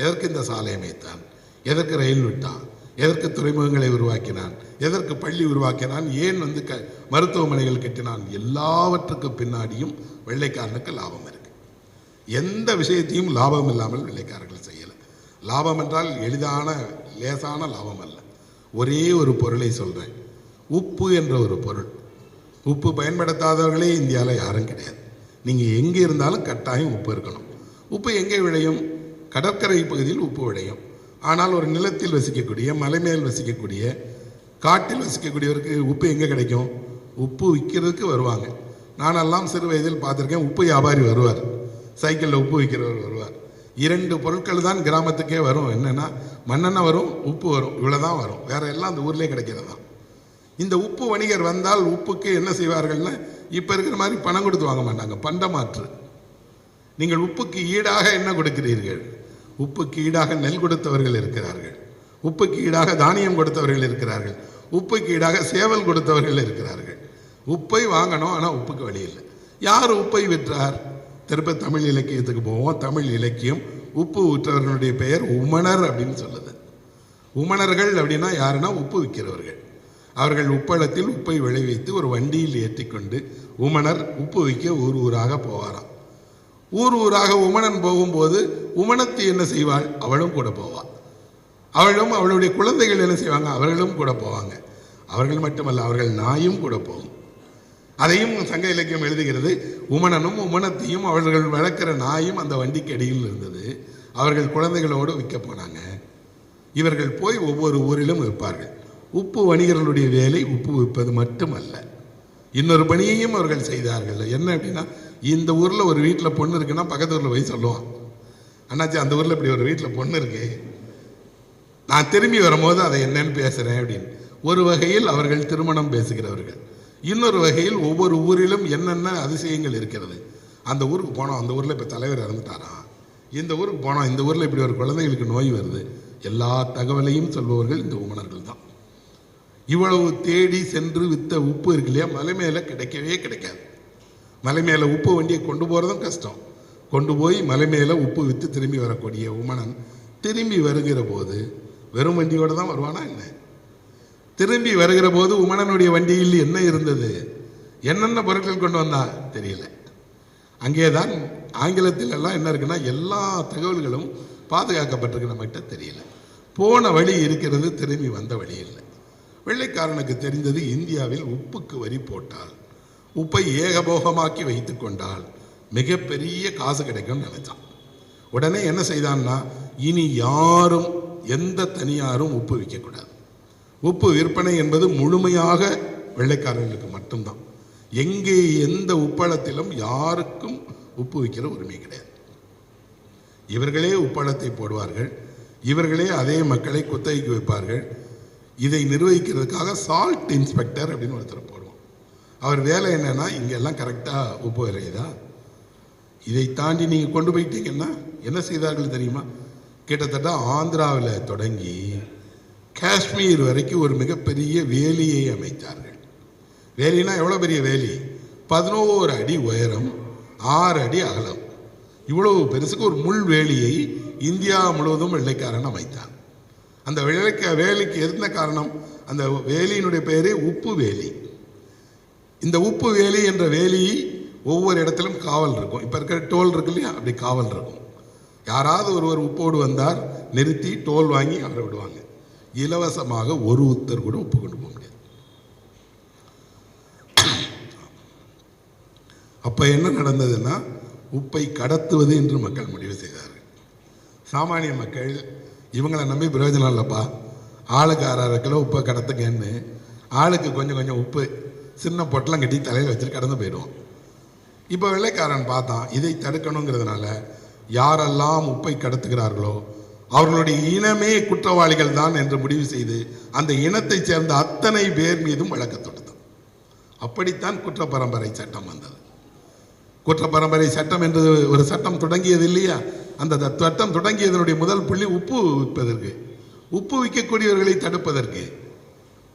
எதற்கு இந்த சாலை அமைத்தான்? எதற்கு ரயில் விட்டான்? எதற்கு துறைமுகங்களை உருவாக்கினான்? எதற்கு பள்ளி உருவாக்கினான்? ஏன் மருத்துவமனைகள் கட்டினான்? எல்லாவற்றுக்கு பின்னாடியும் வெள்ளைக்காரனுக்கு லாபம் இருக்கு. எந்த விஷயத்தையும் லாபம் இல்லாமல் வெள்ளைக்காரர்கள் செய்யலை. லாபம் என்றால் எளிதான லேசான லாபம் அல்ல. ஒரே ஒரு பொருளை சொல்கிறேன், உப்பு என்ற ஒரு பொருள். உப்பு பயன்படுத்தாதவர்களே இந்தியாவில் யாரும் கிடையாது. நீங்கள் எங்கே இருந்தாலும் கட்டாயம் உப்பு இருக்கணும். உப்பு எங்கே விளையும்? கடற்கரை பகுதியில் உப்பு விளையும். ஆனால் ஒரு நிலத்தில் வசிக்கக்கூடிய, மலை மேல் வசிக்கக்கூடிய, காட்டில் வசிக்கக்கூடியவருக்கு உப்பு எங்கே கிடைக்கும்? உப்பு விற்கிறதுக்கு வருவாங்க. நானெல்லாம் சிறு வயதில் பார்த்துருக்கேன். உப்பு வியாபாரி வருவார், சைக்கிளில் உப்பு விற்கிறவர் வருவார். 2 பொருட்கள் தான் கிராமத்துக்கே வரும். என்னென்னா, மண்ணெண்ணெய் வரும், உப்பு வரும், இவ்வளோ தான் வரும். வேற எல்லாம் அந்த ஊர்லேயே கிடைக்கிறது தான். இந்த உப்பு வணிகர் வந்தால் உப்புக்கு என்ன செய்வார்கள்னா, இப்போ இருக்கிற மாதிரி பணம் கொடுத்து வாங்க மாட்டாங்க, பண்டமாற்று. நீங்கள் உப்புக்கு ஈடாக என்ன கொடுக்கிறீர்கள்? உப்புக்கு ஈடாக நெல் கொடுத்தவர்கள் இருக்கிறார்கள், உப்புக்கு ஈடாக தானியம் கொடுத்தவர்கள் இருக்கிறார்கள், உப்புக்கு ஈடாக சேவல் கொடுத்தவர்கள் இருக்கிறார்கள். உப்பை வாங்கணும், ஆனால் உப்புக்கு வழி இல்லை. யார் உப்பை விற்றார்? திருப்ப தமிழ் இலக்கியத்துக்கு போவோம். தமிழ் இலக்கியம் உப்பு விற்றவர்களுடைய பெயர் உமணர் அப்படின்னு சொல்லுது. உமணர்கள் அப்படின்னா யாருன்னா உப்பு விற்கிறவர்கள். அவர்கள் உப்பளத்தில் உப்பை விளைவித்து ஒரு வண்டியில் ஏற்றிக்கொண்டு உமணர் உப்பு விற்க ஊர் ஊராக போவாராம். ஊர் ஊராக உமணன் போகும்போது உமணத்து என்ன செய்வாள்? அவளும் கூட போவாள். அவளும் அவளுடைய குழந்தைகள் என்ன செய்வாங்க, அவர்களும் கூட போவாங்க. அவர்கள் மட்டுமல்ல, அவர்கள் நாயும் கூட போகும். அதையும் சங்க இலக்கியம் எழுதுகிறது. உமணனும் உமணத்தையும் அவர்கள் வளர்க்கிற நாயும் அந்த வண்டிக்கு அடியில் இருந்தது. அவர்கள் குழந்தைகளோடு விற்க போனாங்க. இவர்கள் போய் ஒவ்வொரு ஊரிலும் விற்பார்கள். உப்பு வணிகர்களுடைய வேலை உப்பு விற்பது மட்டுமல்ல, இன்னொரு பணியையும் அவர்கள் செய்தார்கள். என்ன அப்படின்னா, இந்த ஊரில் ஒரு வீட்டில் பொண்ணு இருக்குன்னா பக்கத்து ஊரில் போய் சொல்லுவான், அண்ணாச்சி அந்த ஊரில் இப்படி ஒரு வீட்டில் பொண்ணு இருக்கு, நான் திரும்பி வரும்போது அதை என்னன்னு பேசுகிறேன் அப்படின்னு. ஒரு வகையில் அவர்கள் திருமணம் பேசுகிறவர்கள். இன்னொரு வகையில் ஒவ்வொரு ஊரிலும் என்னென்ன அதிசயங்கள் இருக்கிறது. அந்த ஊருக்கு போனோம், அந்த ஊரில் இப்போ தலைவர் இறந்துட்டாராம், இந்த ஊருக்கு போனோம், இந்த ஊரில் இப்படி ஒரு குழந்தைகளுக்கு நோய் வருது, எல்லா தகவலையும் சொல்பவர்கள் இந்த உமணர்கள் தான். இவ்வளவு தேடி சென்று வித்த உப்பு இருக்கு இல்லையா, மலை மேலே கிடைக்கவே கிடைக்காது. மலை மேலே உப்பு வண்டியை கொண்டு போகிறதும் கஷ்டம். கொண்டு போய் மலை மேலே உப்பு விற்று திரும்பி வரக்கூடிய உமணன் திரும்பி வருகிற போது வெறும் வண்டியோடு தான் வருவானா என்ன? திரும்பி வருகிற போது உமணனுடைய வண்டியில் என்ன இருந்தது, என்னென்ன பொருட்கள் கொண்டு வந்தா தெரியல. அங்கேதான் ஆங்கிலத்தில் எல்லாம் என்ன இருக்குன்னா, எல்லா தகவல்களும் பாதுகாக்கப்பட்டிருக்கு, நம்மகிட்ட தெரியல. போன வழி இருக்கிறது, திரும்பி வந்த வழி இல்லை. வெள்ளைக்காரனுக்கு தெரிந்தது, இந்தியாவில் உப்புக்கு வரி போட்டால், உப்பை ஏகபோகமாக்கி வைத்து கொண்டால் மிகப்பெரிய காசு கிடைக்கும்னு நினைச்சான். உடனே என்ன செய்தான்னா, இனி யாரும் எந்த தனியாரும் உப்பு விற்கக்கூடாது. உப்பு விற்பனை என்பது முழுமையாக வெள்ளைக்காரர்களுக்கு மட்டும்தான். எங்கே எந்த உப்பளத்திலும் யாருக்கும் உப்பு விற்கிற உரிமை கிடையாது. இவர்களே உப்பளத்தை போடுவார்கள், இவர்களே அதே மக்களை குத்தகைக்கு வைப்பார்கள். இதை நிர்வகிக்கிறதுக்காக சால்ட் இன்ஸ்பெக்டர் அப்படின்னு ஒருத்தர் போடுவோம். அவர் வேலை என்னன்னா, இங்கெல்லாம் கரெக்டாக உப்பு விளையுதா, இதை தாண்டி நீங்கள் கொண்டு போயிட்டீங்கன்னா என்ன செய்தார்கள் தெரியுமா? கிட்டத்தட்ட ஆந்திராவில் தொடங்கி காஷ்மீர் வரைக்கும் ஒரு மிகப்பெரிய வேலியை அமைத்தார்கள். வேலினா எவ்வளோ பெரிய வேலி, 11 அடி உயரம், 6 அடி அகலம். இவ்வளவு பெருசுக்கு ஒரு முள் வேலியை இந்தியா முழுவதும் வெள்ளைக்காரன் அமைத்தான். அந்த வேலிக்கு என்ன காரணம்? அந்த வேலியினுடைய பெயரே உப்பு வேலி. இந்த உப்பு வேலி என்ற வேலி ஒவ்வொரு இடத்திலும் காவல் இருக்கும். இப்போ இருக்கிற டோல் இருக்கு இல்லையா, அப்படி காவல் இருக்கும். யாராவது ஒருவர் உப்போடு வந்தார், நிறுத்தி டோல் வாங்கி அவரை விடுவாங்க. இலவசமாக ஒரு உத்தர் கூட உப்பு கொண்டு போக முடியாது. அப்போ என்ன நடந்ததுன்னா, உப்பை கடத்துவது என்று மக்கள் முடிவு செய்தார்கள். சாமானிய மக்கள் இவங்களை நம்பி பிரயோஜனம் இல்லைப்பா, ஆளுக்கு 6 கிலோ உப்பை கடத்துங்கன்னு ஆளுக்கு கொஞ்சம் கொஞ்சம் உப்பு சின்ன பொட்டலம் கட்டி தலையில் வச்சுட்டு கடந்து போயிடுவோம். இப்போ வெள்ளைக்காரன் பார்த்தான், இதை தடுக்கணுங்கிறதுனால யாரெல்லாம் உப்பை கடத்துகிறார்களோ அவர்களுடைய இனமே குற்றவாளிகள் தான் என்று முடிவு செய்து அந்த இனத்தை சேர்ந்த அத்தனை பேர் மீதும் வழக்கு தொடுத்தான். அப்படித்தான் குற்ற பரம்பரை சட்டம் வந்தது. குற்ற பரம்பரை சட்டம் என்று ஒரு சட்டம் தொடங்கியது இல்லையா, அந்த சட்டம் தொடங்கியதனுடைய முதல் புள்ளி உப்பு விற்பதற்கு, உப்பு விற்கக்கூடியவர்களை தடுப்பதற்கு.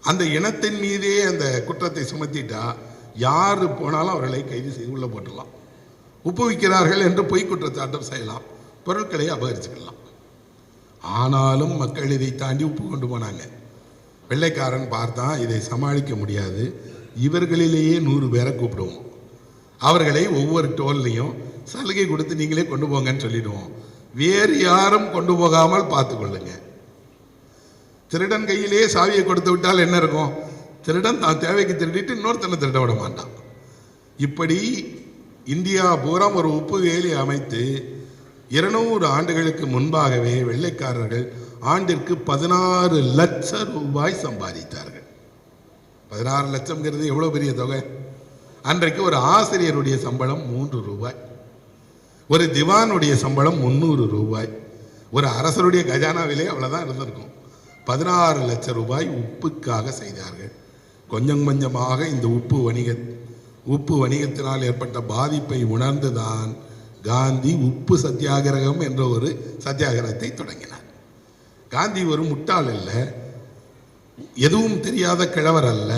அந்த இனத்தின் மீதே அந்த குற்றத்தை சுமத்திட்டா யார் போனாலும் அவர்களை கைது செய்து உள்ள போட்டலாம். உப்பு விற்கிறார்கள் என்று பொய் குற்றச்சாட்டம் செய்யலாம், பொருட்களை அபகரிச்சுக்கலாம். ஆனாலும் மக்கள் இதை தாண்டி உப்பு கொண்டு போனாங்க. வெள்ளைக்காரன் பார்த்தான், இதை சமாளிக்க முடியாது, இவர்களிலேயே 100 பேரை கூப்பிடுவோம், அவர்களை ஒவ்வொரு டோல்லையும் சலுகை கொடுத்து நீங்களே கொண்டு போங்கன்னு சொல்லிடுவோம், வேறு யாரும் கொண்டு போகாமல் பார்த்து கொள்ளுங்க. திருடன் கையிலே சாவியை கொடுத்து விட்டால் என்ன இருக்கும், திருடன் தான் தேவைக்கு திருடிட்டு இன்னொருத்தனை திருட விட மாட்டான். இப்படி இந்தியா பூரா ஒரு உப்பு வேலி அமைத்து 200 ஆண்டுகளுக்கு முன்பாகவே வெள்ளைக்காரர்கள் ஆண்டிற்கு 16 லட்சம் ரூபாய் சம்பாதித்தார்கள். 16 லட்சம்ங்கிறது எவ்வளோ பெரிய தொகை. அன்றைக்கு ஒரு ஆசிரியருடைய சம்பளம் 3 ரூபாய், ஒரு திவானுடைய சம்பளம் 300 ரூபாய், ஒரு அரசருடைய கஜானாவிலே அவ்வளோதான் இருந்திருக்கும். 16 லட்சம் ரூபாய் உப்புக்காக செய்தார்கள். கொஞ்சம் கொஞ்சமாக இந்த உப்பு வணிகத்தினால் ஏற்பட்ட பாதிப்பை உணர்ந்துதான் காந்தி உப்பு சத்தியாகிரகம் என்ற ஒரு சத்தியாகிரகத்தை தொடங்கினார். காந்தி ஒரு முட்டாள் அல்ல, எதுவும் தெரியாத கிழவர் அல்ல.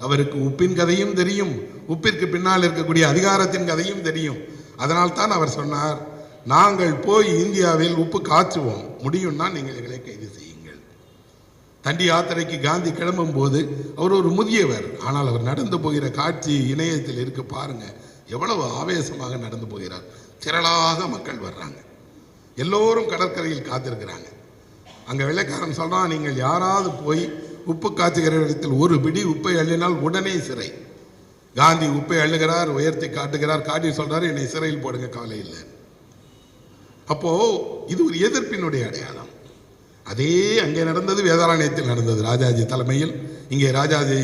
அவருக்கு உப்பின் கதையும் தெரியும், உப்பிற்கு பின்னால் இருக்கக்கூடிய அதிகாரத்தின் கதையும் தெரியும். அதனால் தான் அவர் சொன்னார், நாங்கள் போய் இந்தியாவில் உப்பு காய்ச்சுவோம், முடியும்னா நீங்கள் எங்களை கைது செய்யுங்கள். தண்டி யாத்திரைக்கு காந்தி கிளம்பும் போது அவர் ஒரு முதியவர், ஆனால் அவர் நடந்து போகிற காட்சி இணையத்தில் இருக்க பாருங்க, எவ்வளவு ஆவேசமாக நடந்து போகிறார். திரளாக மக்கள் வர்றாங்க, எல்லோரும் கடற்கரையில் காத்திருக்கிறாங்க. அங்கே வெள்ளைக்காரன் சொல்கிறான், நீங்கள் யாராவது போய் உப்பு காய்ச்சுகிற இடத்தில் ஒரு பிடி உப்பை அள்ளினால் உடனே சிறை. காந்தி உப்பை அள்ளுகிறார், உயர்த்தி காட்டுகிறார், காட்டி சொல்கிறார், என்னை சிறையில் போடுங்க, கவலை இல்லை. அப்போது இது ஒரு எதிர்ப்பினுடைய அடையாளம். அதே அங்கே நடந்தது, வேதாரண்யத்தில் நடந்தது. ராஜாஜி தலைமையில், இங்கே ராஜாஜி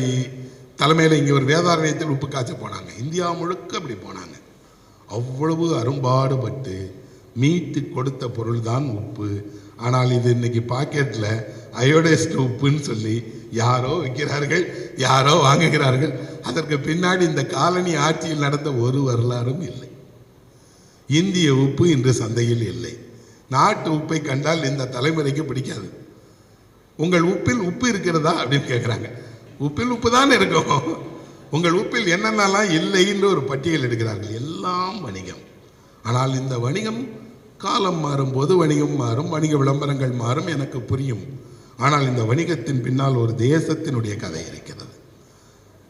தலைமையில் இங்கே ஒரு வேதாரண்யத்தில் உப்பு காய்ச்ச போனாங்க. இந்தியா முழுக்க அப்படி போனாங்க. அவ்வளவு அரும்பாடுபட்டு மீட்டு கொடுத்த பொருள் தான் உப்பு. ஆனால் இது இன்னைக்கு பாக்கெட்டில் அயோடைஸ்ட் உப்புன்னு சொல்லி யாரோ விற்கிறார்கள், யாரோ வாங்குகிறார்கள். அதற்கு பின்னாடி இந்த காலனி ஆட்சியில் நடந்த ஒரு வரலாறும் இல்லை. இந்திய உப்பு இன்று சந்தையில் இல்லை. நாட்டு உப்பை கண்டால் இந்த தலைமுறைக்கு பிடிக்காது. உங்கள் உப்பில் உப்பு இருக்கிறதா அப்படின்னு கேட்குறாங்க. உப்பில் உப்பு தான் இருக்கும், உங்கள் உப்பில் என்னென்னலாம் இல்லைன்னு ஒரு பட்டியல் எடுக்கிறார்கள். எல்லாம் வணிகம். ஆனால் இந்த வணிகம் காலம் மாறும்போது வணிகம் மாறும், வணிக விளம்பரங்கள் மாறும், எனக்கு புரியும். ஆனால் இந்த வணிகத்தின் பின்னால் ஒரு தேசத்தினுடைய கதை இருக்கிறது.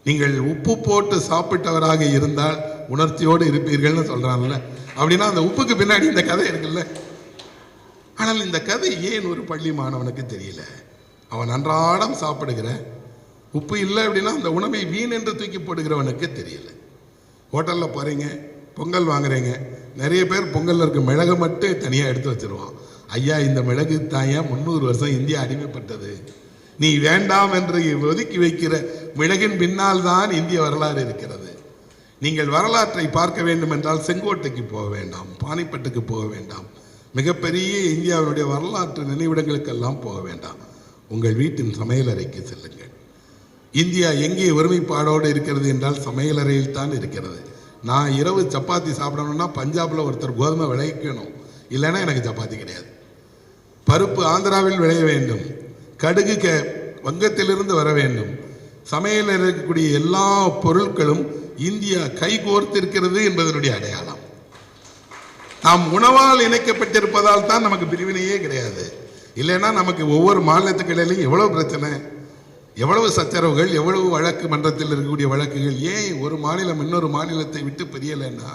நீங்கள் உப்பு போட்டு சாப்பிட்டவராக இருந்தால் உணர்ச்சியோடு இருப்பீர்கள்னு சொல்கிறாங்கல்ல, அப்படின்னா அந்த உப்புக்கு பின்னாடி இந்த கதை இருக்குல்ல. ஆனால் இந்த கதை ஏன் ஒரு பள்ளி மாணவனுக்கு தெரியல? அவன் அன்றாடம் சாப்பிடுகிற உப்பு இல்லை அப்படின்னா அந்த உணவை வீண் என்று தூக்கி போடுகிறவனுக்கு தெரியல. ஹோட்டலில் போகிறீங்க, பொங்கல் வாங்குறீங்க, நிறைய பேர் பொங்கலில் இருக்க மிளகை மட்டும் தனியாக எடுத்து வச்சிருவான். ஐயா, இந்த மிளகு தாயா 300 வருஷம் இந்தியா அடிமைப்பட்டது, நீ வேண்டாம் என்று ஒதுக்கி வைக்கிற மிளகின் பின்னால் தான் இந்திய வரலாறு இருக்கிறது. நீங்கள் வரலாற்றை பார்க்க வேண்டும் என்றால் செங்கோட்டைக்கு போக வேண்டாம், பானிப்பட்டுக்கு போக வேண்டாம், மிகப்பெரிய இந்தியாவுடைய வரலாற்று நினைவிடங்களுக்கெல்லாம் போக வேண்டாம். உங்கள் வீட்டின் சமையலறைக்கு செல்லுங்கள். இந்தியா எங்கே ஒருமைப்பாடோடு இருக்கிறது என்றால் சமையலறையில் தான் இருக்கிறது. நான் இரவு சப்பாத்தி சாப்பிடணும்னா பஞ்சாபில் ஒருத்தர் கோதுமை விளைவிக்கணும், இல்லைன்னா எனக்கு சப்பாத்தி கிடையாது. பருப்பு ஆந்திராவில் விளைய வேண்டும், கடுகு வங்கத்திலிருந்து வர வேண்டும். சமையலில் இருக்கக்கூடிய எல்லா பொருட்களும் இந்தியா கைகோர்த்திருக்கிறது என்பதனுடைய அடையாளம். நாம் உணவால் இணைக்கப்பட்டிருப்பதால் தான் நமக்கு பிரிவினையே கிடையாது. இல்லைன்னா நமக்கு ஒவ்வொரு மாநிலத்துக்கு இடையிலையும் எவ்வளவு பிரச்சனை, எவ்வளவு சச்சரவுகள், எவ்வளவு வழக்கு, மன்றத்தில் இருக்கக்கூடிய வழக்குகள். ஏன் ஒரு மாநிலம் இன்னொரு மாநிலத்தை விட்டு பிரியலைன்னா,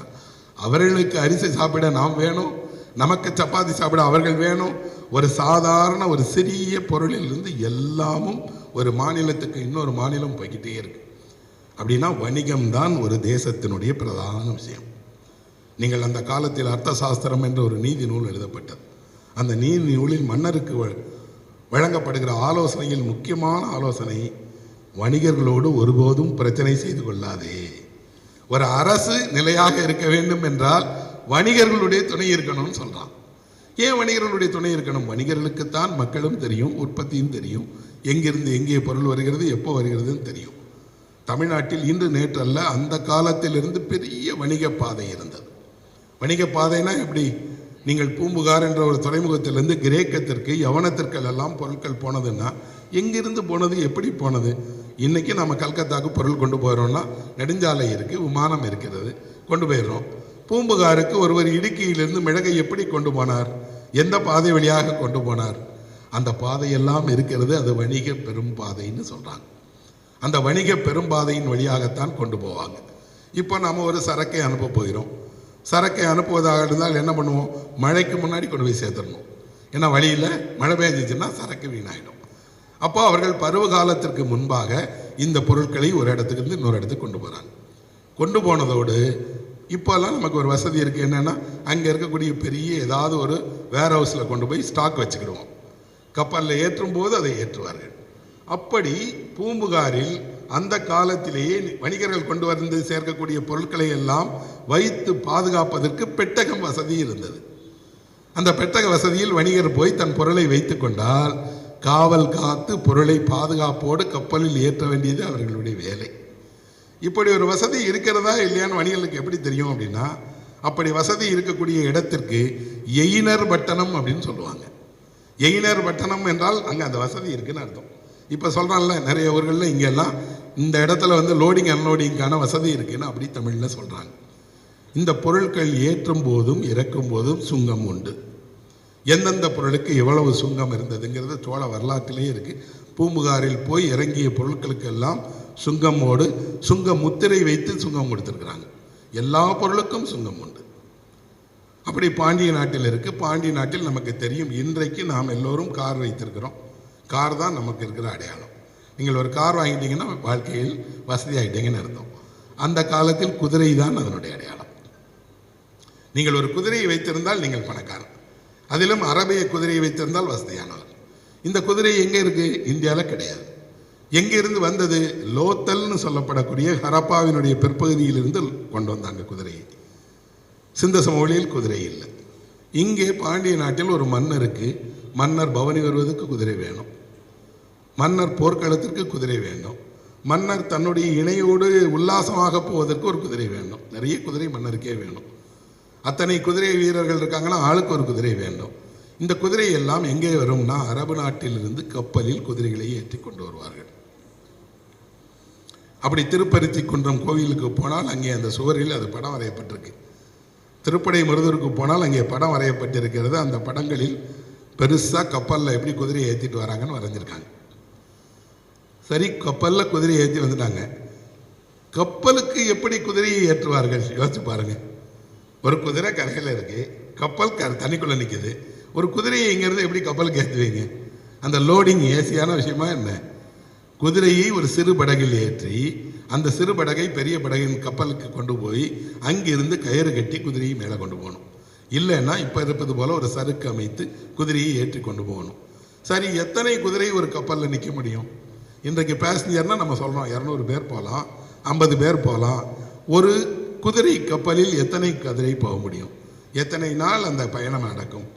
அவர்களுக்கு அரிசி சாப்பிட நாம் வேணும், நமக்கு சப்பாத்தி சாப்பிட அவர்கள் வேணும். ஒரு சாதாரண ஒரு சிறிய பொருளிலிருந்து எல்லாமும் ஒரு மாநிலத்துக்கு இன்னொரு மாநிலம் போய்கிட்டே இருக்கு. அப்படின்னா வணிகம்தான் ஒரு தேசத்தினுடைய பிரதான விஷயம். நீங்கள் அந்த காலத்தில் அர்த்த சாஸ்திரம் என்ற ஒரு நீதி நூல் எழுதப்பட்டது. அந்த நீதி நூலில் மன்னருக்கு வழங்கப்படுகிற ஆலோசனையில் முக்கியமான ஆலோசனை, வணிகர்களோடு ஒருபோதும் பிரச்சனை செய்து கொள்ளாதே. ஒரு அரசு நிலையாக இருக்க வேண்டும் என்றால் வணிகர்களுடைய துணை இருக்கணும்னு சொல்றான். ஏன் வணிகர்களுடைய துணை இருக்கணும்? வணிகர்களுக்குத்தான் மக்களும் தெரியும், உற்பத்தியும் தெரியும், எங்கிருந்து எங்கே பொருள் வருகிறது, எப்போ வருகிறதுன்னு தெரியும். தமிழ்நாட்டில் இன்று நேற்றல்ல, அந்த காலத்திலிருந்து பெரிய வணிக பாதை இருந்தது. வணிக பாதைனா எப்படி? நீங்கள் பூம்புகார் என்ற ஒரு துறைமுகத்திலிருந்து கிரேக்கத்திற்கு, யவனத்திற்கள் எல்லாம் பொருட்கள் போனதுன்னா எங்கிருந்து போனது, எப்படி போனது? இன்னைக்கு நம்ம கல்கத்தாவுக்கு பொருள் கொண்டு போகிறோம்னா நெடுஞ்சாலை இருக்குது, விமானம் இருக்கிறது, கொண்டு போயிடுறோம். பூம்புகாருக்கு ஒருவர் இடுக்கியிலிருந்து மிளகை எப்படி கொண்டு போனார், எந்த பாதை வழியாக கொண்டு போனார்? அந்த பாதையெல்லாம் இருக்கிறது. அது வணிக பெரும் பாதைன்னு சொல்கிறாங்க. அந்த வணிக பெரும் பாதையின் வழியாகத்தான் கொண்டு போவாங்க. இப்போ நம்ம ஒரு சரக்கை அனுப்ப போகிறோம். சரக்கை அனுப்புவதாக இருந்தால் என்ன பண்ணுவோம்? மழைக்கு முன்னாடி கொண்டு போய் சேர்த்துடணும். ஏன்னா வழியில் மழை பெஞ்சிச்சுன்னா சரக்கு வீணாயிடும். அப்போ அவர்கள் பருவ காலத்திற்கு முன்பாக இந்த பொருட்களை ஒரு இடத்துக்கு இருந்து இன்னொரு இடத்துக்கு கொண்டு போகிறாங்க. கொண்டு போனதோடு இப்போல்லாம் நமக்கு ஒரு வசதி இருக்குது. என்னென்னா, அங்கே இருக்கக்கூடிய பெரிய ஏதாவது ஒரு வேர் ஹவுஸில் கொண்டு போய் ஸ்டாக் வச்சுக்கிடுவோம். கப்பலில் ஏற்றும் போது அதை ஏற்றுவார்கள். அப்படி பூம்புகாரில் அந்த காலத்திலேயே வணிகர்கள் கொண்டு வந்து சேர்க்கக்கூடிய பொருட்களை எல்லாம் வைத்து பாதுகாப்பதற்கு பெட்டகம் வசதி இருந்தது. அந்த பெட்டக வசதியில் வணிகர் போய் தன் பொருளை வைத்து கொண்டால் காவல் காத்து பொருளை பாதுகாப்போடு கப்பலில் ஏற்ற வேண்டியது அவர்களுடைய வேலை. இப்படி ஒரு வசதி இருக்கிறதா இல்லையான்னு வணிகர்களுக்கு எப்படி தெரியும் அப்படின்னா, அப்படி வசதி இருக்கக்கூடிய இடத்திற்கு எயினர் பட்டணம் அப்படின்னு சொல்லுவாங்க. எயினர் பட்டணம் என்றால் அங்கே அந்த வசதி இருக்குன்னு அர்த்தம். இப்போ சொல்கிறான்ல, நிறைய ஊர்களில் இங்கெல்லாம் இந்த இடத்துல வந்து லோடிங் அன்லோடிங்கான வசதி இருக்குன்னு அப்படி தமிழில் சொல்கிறாங்க. இந்த பொருட்கள் ஏற்றும் போதும் இறக்கும் போதும் சுங்கம் உண்டு. எந்தெந்த பொருளுக்கு எவ்வளவு சுங்கம் இருந்ததுங்கிறது சோழ வரலாற்றிலே இருக்குது. பூம்புகாரில் போய் இறங்கிய பொருட்களுக்கெல்லாம் சுங்கமோடு சுங்க முத்திரை வைத்து சுங்கம் கொடுத்துருக்குறாங்க. எல்லா பொருளுக்கும் சுங்கம் உண்டு. அப்படி பாண்டிய நாட்டில் இருக்குது. பாண்டிய நாட்டில் நமக்கு தெரியும், இன்றைக்கு நாம் எல்லோரும் கார் வைத்திருக்கிறோம். கார் தான் நமக்கு இருக்கிற அடையாளம். நீங்கள் ஒரு கார் வாங்கிட்டீங்கன்னா வாழ்க்கையில் வசதி ஆகிட்டீங்கன்னு அர்த்தம். அந்த காலத்தில் குதிரை தான் அதனுடைய அடையாளம். நீங்கள் ஒரு குதிரையை வைத்திருந்தால் நீங்கள் பணக்காரன், அதிலும் அரபிய குதிரையை வைத்திருந்தால் வசதியானவர். இந்த குதிரை எங்கே இருக்குது? இந்தியாவில் கிடையாது. எங்கே இருந்து வந்தது? லோத்தல்னு சொல்லப்படக்கூடிய ஹரப்பாவினுடைய பிற்பகுதியிலிருந்து கொண்டு வந்தாங்க குதிரையை. சிந்த சமவெளியில் குதிரை இல்லை. இங்கே பாண்டிய நாட்டில் ஒரு மன்னருக்கு, மன்னர் பவனி வருவதற்கு குதிரை வேணும், மன்னர் போர்க்களத்திற்கு குதிரை வேண்டும், மன்னர் தன்னுடைய இணையோடு உல்லாசமாக போவதற்கு ஒரு குதிரை வேண்டும். நிறைய குதிரை மன்னருக்கே வேணும். அத்தனை குதிரை வீரர்கள் இருக்காங்கன்னா ஆளுக்கு ஒரு குதிரை வேண்டும். இந்த குதிரை எல்லாம் எங்கே வரும்னா அரபு நாட்டிலிருந்து கப்பலில் குதிரைகளை ஏற்றி கொண்டு வருவார்கள். அப்படி திருப்பருத்தி குன்றம் கோவிலுக்கு போனால் அங்கே அந்த சுவரில் அது படம் வரையப்பட்டிருக்கு. திருப்படை மருதூருக்கு போனால் அங்கே படம் வரையப்பட்டிருக்கிறது. அந்த படங்களில் பெருசாக கப்பலில் எப்படி குதிரையை ஏற்றிட்டு வராங்கன்னு வரைஞ்சிருக்காங்க. சரி, கப்பலில் குதிரையை ஏற்றி வந்துட்டாங்க. கப்பலுக்கு எப்படி குதிரையை ஏற்றுவார்கள் யோசிச்சு பாருங்கள். ஒரு குதிரை கரையில் இருக்குது, கப்பல் தண்ணிக்குள்ளே நிற்குது. ஒரு குதிரையை இங்கேருந்து எப்படி கப்பலுக்கு ஏற்றுவீங்க? அந்த லோடிங் ஏசியான விஷயமா என்ன? குதிரையை ஒரு சிறு படகில் ஏற்றி அந்த சிறு படகை பெரிய படகின் கப்பலுக்கு கொண்டு போய் அங்கிருந்து கயிறு கட்டி குதிரையை மேலே கொண்டு போகணும். இல்லைன்னா இப்போ இருப்பது போல் ஒரு சறுக்கு அமைத்து குதிரையை ஏற்றி கொண்டு போகணும். சரி, எத்தனை குதிரை ஒரு கப்பலில் நிற்க முடியும்? இன்றைக்கு பேசஞ்சர்னால் நம்ம சொல்கிறோம் 200 பேர் போகலாம், 50 பேர் போகலாம். ஒரு குதிரை கப்பலில் எத்தனை குதிரை போக முடியும்? எத்தனை நாள் அந்த பயணம் நடக்கும்?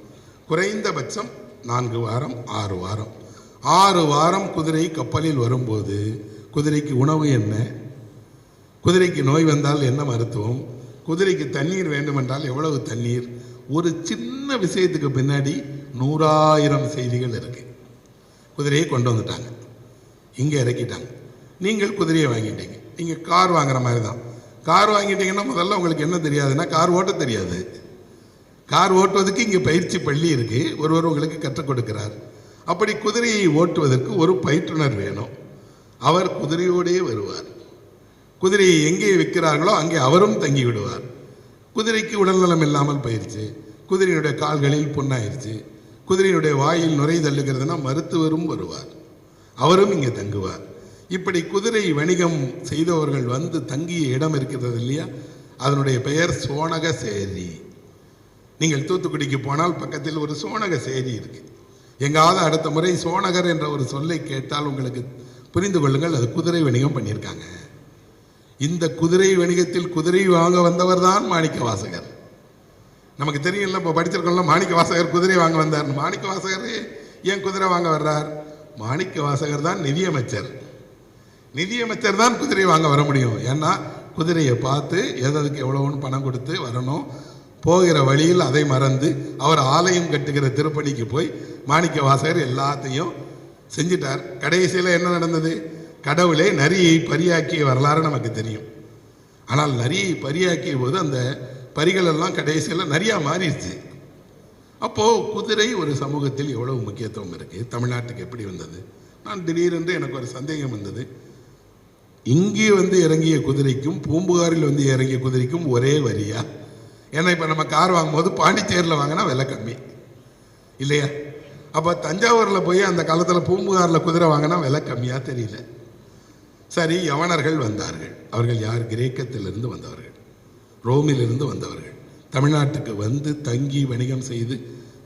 குறைந்தபட்சம் 4 வாரம் 6 வாரம். 6 வாரம் குதிரை கப்பலில் வரும்போது குதிரைக்கு உணவு என்ன? குதிரைக்கு நோய் வந்தால் என்ன மருத்துவம்? குதிரைக்கு தண்ணீர் வேண்டுமென்றால் எவ்வளவு தண்ணீர்? ஒரு சின்ன விஷயத்துக்கு பின்னாடி 100,000 செய்திகள் இருக்கு. குதிரையை கொண்டு வந்துட்டாங்க, இங்கே இறக்கிட்டாங்க. நீங்கள் குதிரையை வாங்கிட்டீங்க. நீங்கள் கார் வாங்குற மாதிரி தான். கார் வாங்கிட்டீங்கன்னா முதல்ல உங்களுக்கு என்ன தெரியாதுன்னா கார் ஓட்ட தெரியாது. கார் ஓட்டுவதற்கு இங்கே பயிற்சி பள்ளி இருக்குது, ஒருவர் உங்களுக்கு கற்றுக் கொடுக்கிறார். அப்படி குதிரையை ஓட்டுவதற்கு ஒரு பயிற்றுனர் வேணும். அவர் குதிரையோடே வருவார். குதிரையை எங்கே விற்கிறார்களோ அங்கே அவரும் தங்கி விடுவார். குதிரைக்கு உடல்நலம் இல்லாமல் போயிடுச்சு, குதிரையினுடைய கால்களில் புண்ணாயிருச்சு, குதிரையினுடைய வாயில் நுரை தள்ளுகிறதுனா மருத்துவரும் வருவார், அவரும் இங்கே தங்குவார். இப்படி குதிரை வணிகம் செய்தவர்கள் வந்து தங்கிய இடம் இருக்கிறது இல்லையா, அதனுடைய பெயர் சோனகசேரி. நீங்கள் தூத்துக்குடிக்கு போனால் பக்கத்தில் ஒரு சோனகசேரி இருக்கு. எங்காவது அடுத்த முறை சோனகர் என்ற ஒரு சொல்லை கேட்டால் உங்களுக்கு புரிந்து கொள்ளுங்கள், அது குதிரை வணிகம் பண்ணியிருக்காங்க. இந்த குதிரை வணிகத்தில் குதிரை வாங்க வந்தவர் தான் மாணிக்க வாசகர். நமக்கு தெரியல, இப்போ படிச்சிருக்கோம்ல, மாணிக்க வாசகர் குதிரை வாங்க வந்தார். மாணிக்க வாசகர் ஏன் குதிரை வாங்க வர்றார்? மாணிக்க வாசகர் தான் நிதியமைச்சர். நிதியமைச்சர் தான் குதிரை வாங்க வர முடியும். ஏன்னா குதிரையை பார்த்து எதற்கு எவ்வளோன்னு பணம் கொடுத்து வரணும். போகிற வழியில் அதை மறந்து அவர் ஆலயம் கட்டுகிற திருப்பணிக்கு போய் மாணிக்க வாசகர் எல்லாத்தையும் செஞ்சிட்டார். கடைசியில் என்ன நடந்தது? கடவுளே நரியை பரியாக்கிய வரலாறு நமக்கு தெரியும். ஆனால் நரியை பரியாக்கிய போது அந்த பரிகள் எல்லாம் கடைசியில் நரியா மாறிடுச்சு. அப்போது குதிரை ஒரு சமூகத்தில் எவ்வளவு முக்கியத்துவம் இருக்குது, தமிழ்நாட்டுக்கு எப்படி வந்தது? நான் திடீரென்று எனக்கு ஒரு சந்தேகம் வந்தது. இங்கே வந்து இறங்கிய குதிரைக்கும் பூம்புகாரில் வந்து இறங்கிய குதிரைக்கும் ஒரே வரியா? ஏன்னா இப்போ நம்ம கார் வாங்கும்போது பாண்டிச்சேரியில் வாங்கினா விலை கம்மி இல்லையா? அப்போ தஞ்சாவூரில் போய் அந்த காலத்தில் பூம்புகாரில் குதிரை வாங்கினா விலை கம்மியாக தெரியல. சரி, யவனர்கள் வந்தார்கள். அவர்கள் யார்? கிரேக்கத்திலிருந்து வந்தவர்கள், ரோமிலிருந்து வந்தவர்கள். தமிழ்நாட்டுக்கு வந்து தங்கி வணிகம் செய்து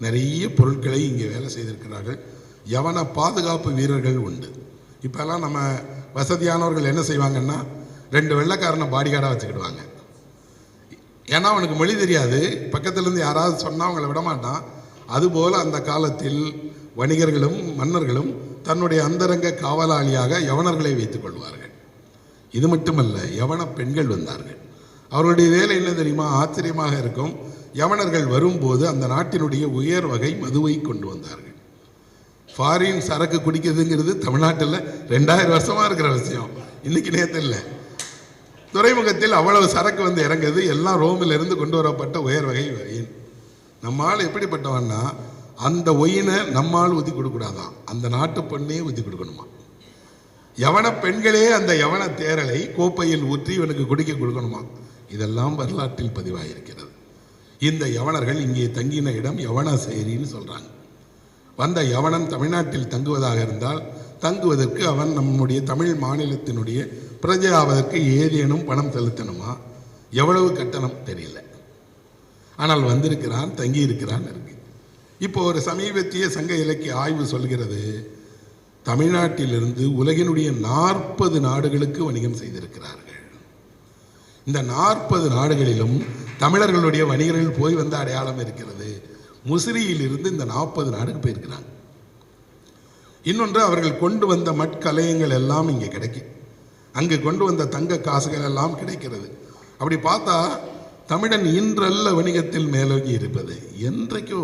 நிறைய பொருட்களை இங்கே வேலை செய்திருக்கிறார்கள். யவன பாதுகாப்பு வீரர்கள் உண்டு. இப்போல்லாம் நம்ம வசதியானவர்கள் என்ன செய்வாங்கன்னா 2 வெள்ளைக்காரனை பாடிகார்டாக வச்சுக்கிடுவாங்க. ஏன்னா அவனுக்கு மொழி தெரியாது, பக்கத்துலேருந்து யாராவது சொன்னால் அவங்கள விடமாட்டான். அதுபோல் அந்த காலத்தில் வணிகர்களும் மன்னர்களும் தன்னுடைய அந்தரங்க காவலாளியாக யவனர்களை வைத்துக் கொள்வார்கள். இது மட்டுமல்ல, யவன பெண்கள் வந்தார்கள். அவருடைய வேலை என்ன தெரியுமா? ஆச்சரியமாக இருக்கும். யவனர்கள் வரும்போது அந்த நாட்டினுடைய உயர் வகை மதுவை கொண்டு வந்தார்கள். ஃபாரின் சரக்கு குடிக்கிறதுங்கிறது தமிழ்நாட்டில் 2000 வருஷமாக இருக்கிற விஷயம், இன்னைக்கு நேற்று இல்லை. துறைமுகத்தில் அவ்வளவு சரக்கு வந்து இறங்குது. எல்லாம் ரோமிலிருந்து கொண்டு வரப்பட்ட உயர் வகை ஒயின். நம்மால் எப்படிப்பட்டவன்னா அந்த ஒயினை நம்மால் ஊற்றி கொடுக்கூடாதான், அந்த நாட்டு பெண்ணே ஊற்றி கொடுக்கணுமா. யவன பெண்களே அந்த யவன தேரலை கோப்பையில் ஊற்றி இவனுக்கு குடிக்க கொடுக்கணுமா. இதெல்லாம் வரலாற்றில் பதிவாயிருக்கிறது. இந்த யவனர்கள் இங்கே தங்கின இடம் யவனசேரின்னு சொல்கிறாங்க. வந்த யவனன் தமிழ்நாட்டில் தங்குவதாக இருந்தால் தங்குவதற்கு அவன் நம்முடைய தமிழ் மாநிலத்தினுடைய பிரஜையாவதற்கு ஏதேனும் பணம் செலுத்தணுமா? எவ்வளவு கட்டணம் தெரியல. ஆனால் வந்திருக்கிறான், தங்கியிருக்கிறான் இருக்கு. இப்போ ஒரு சமீபத்திய சங்க இலக்கிய ஆய்வு சொல்கிறது, தமிழ்நாட்டிலிருந்து உலகினுடைய 40 நாடுகளுக்கு வணிகம் செய்திருக்கிறார்கள். இந்த 40 நாடுகளிலும் தமிழர்களுடைய வணிகர்கள் போய் வந்த அடையாளம் இருக்கிறது. முசிறியிலிருந்து இந்த 40 நாடுக்கு போயிருக்கிறாங்க. இன்னொன்று, அவர்கள் கொண்டு வந்த மட்கலயங்கள் எல்லாம் இங்கே கிடைக்கும். அங்கு கொண்டு வந்த தங்க காசுகள் எல்லாம் கிடைக்கிறது. அப்படி பார்த்தா தமிழன் இன்றல்ல வணிகத்தில் மேலோங்கி இருப்பது. என்றைக்கோ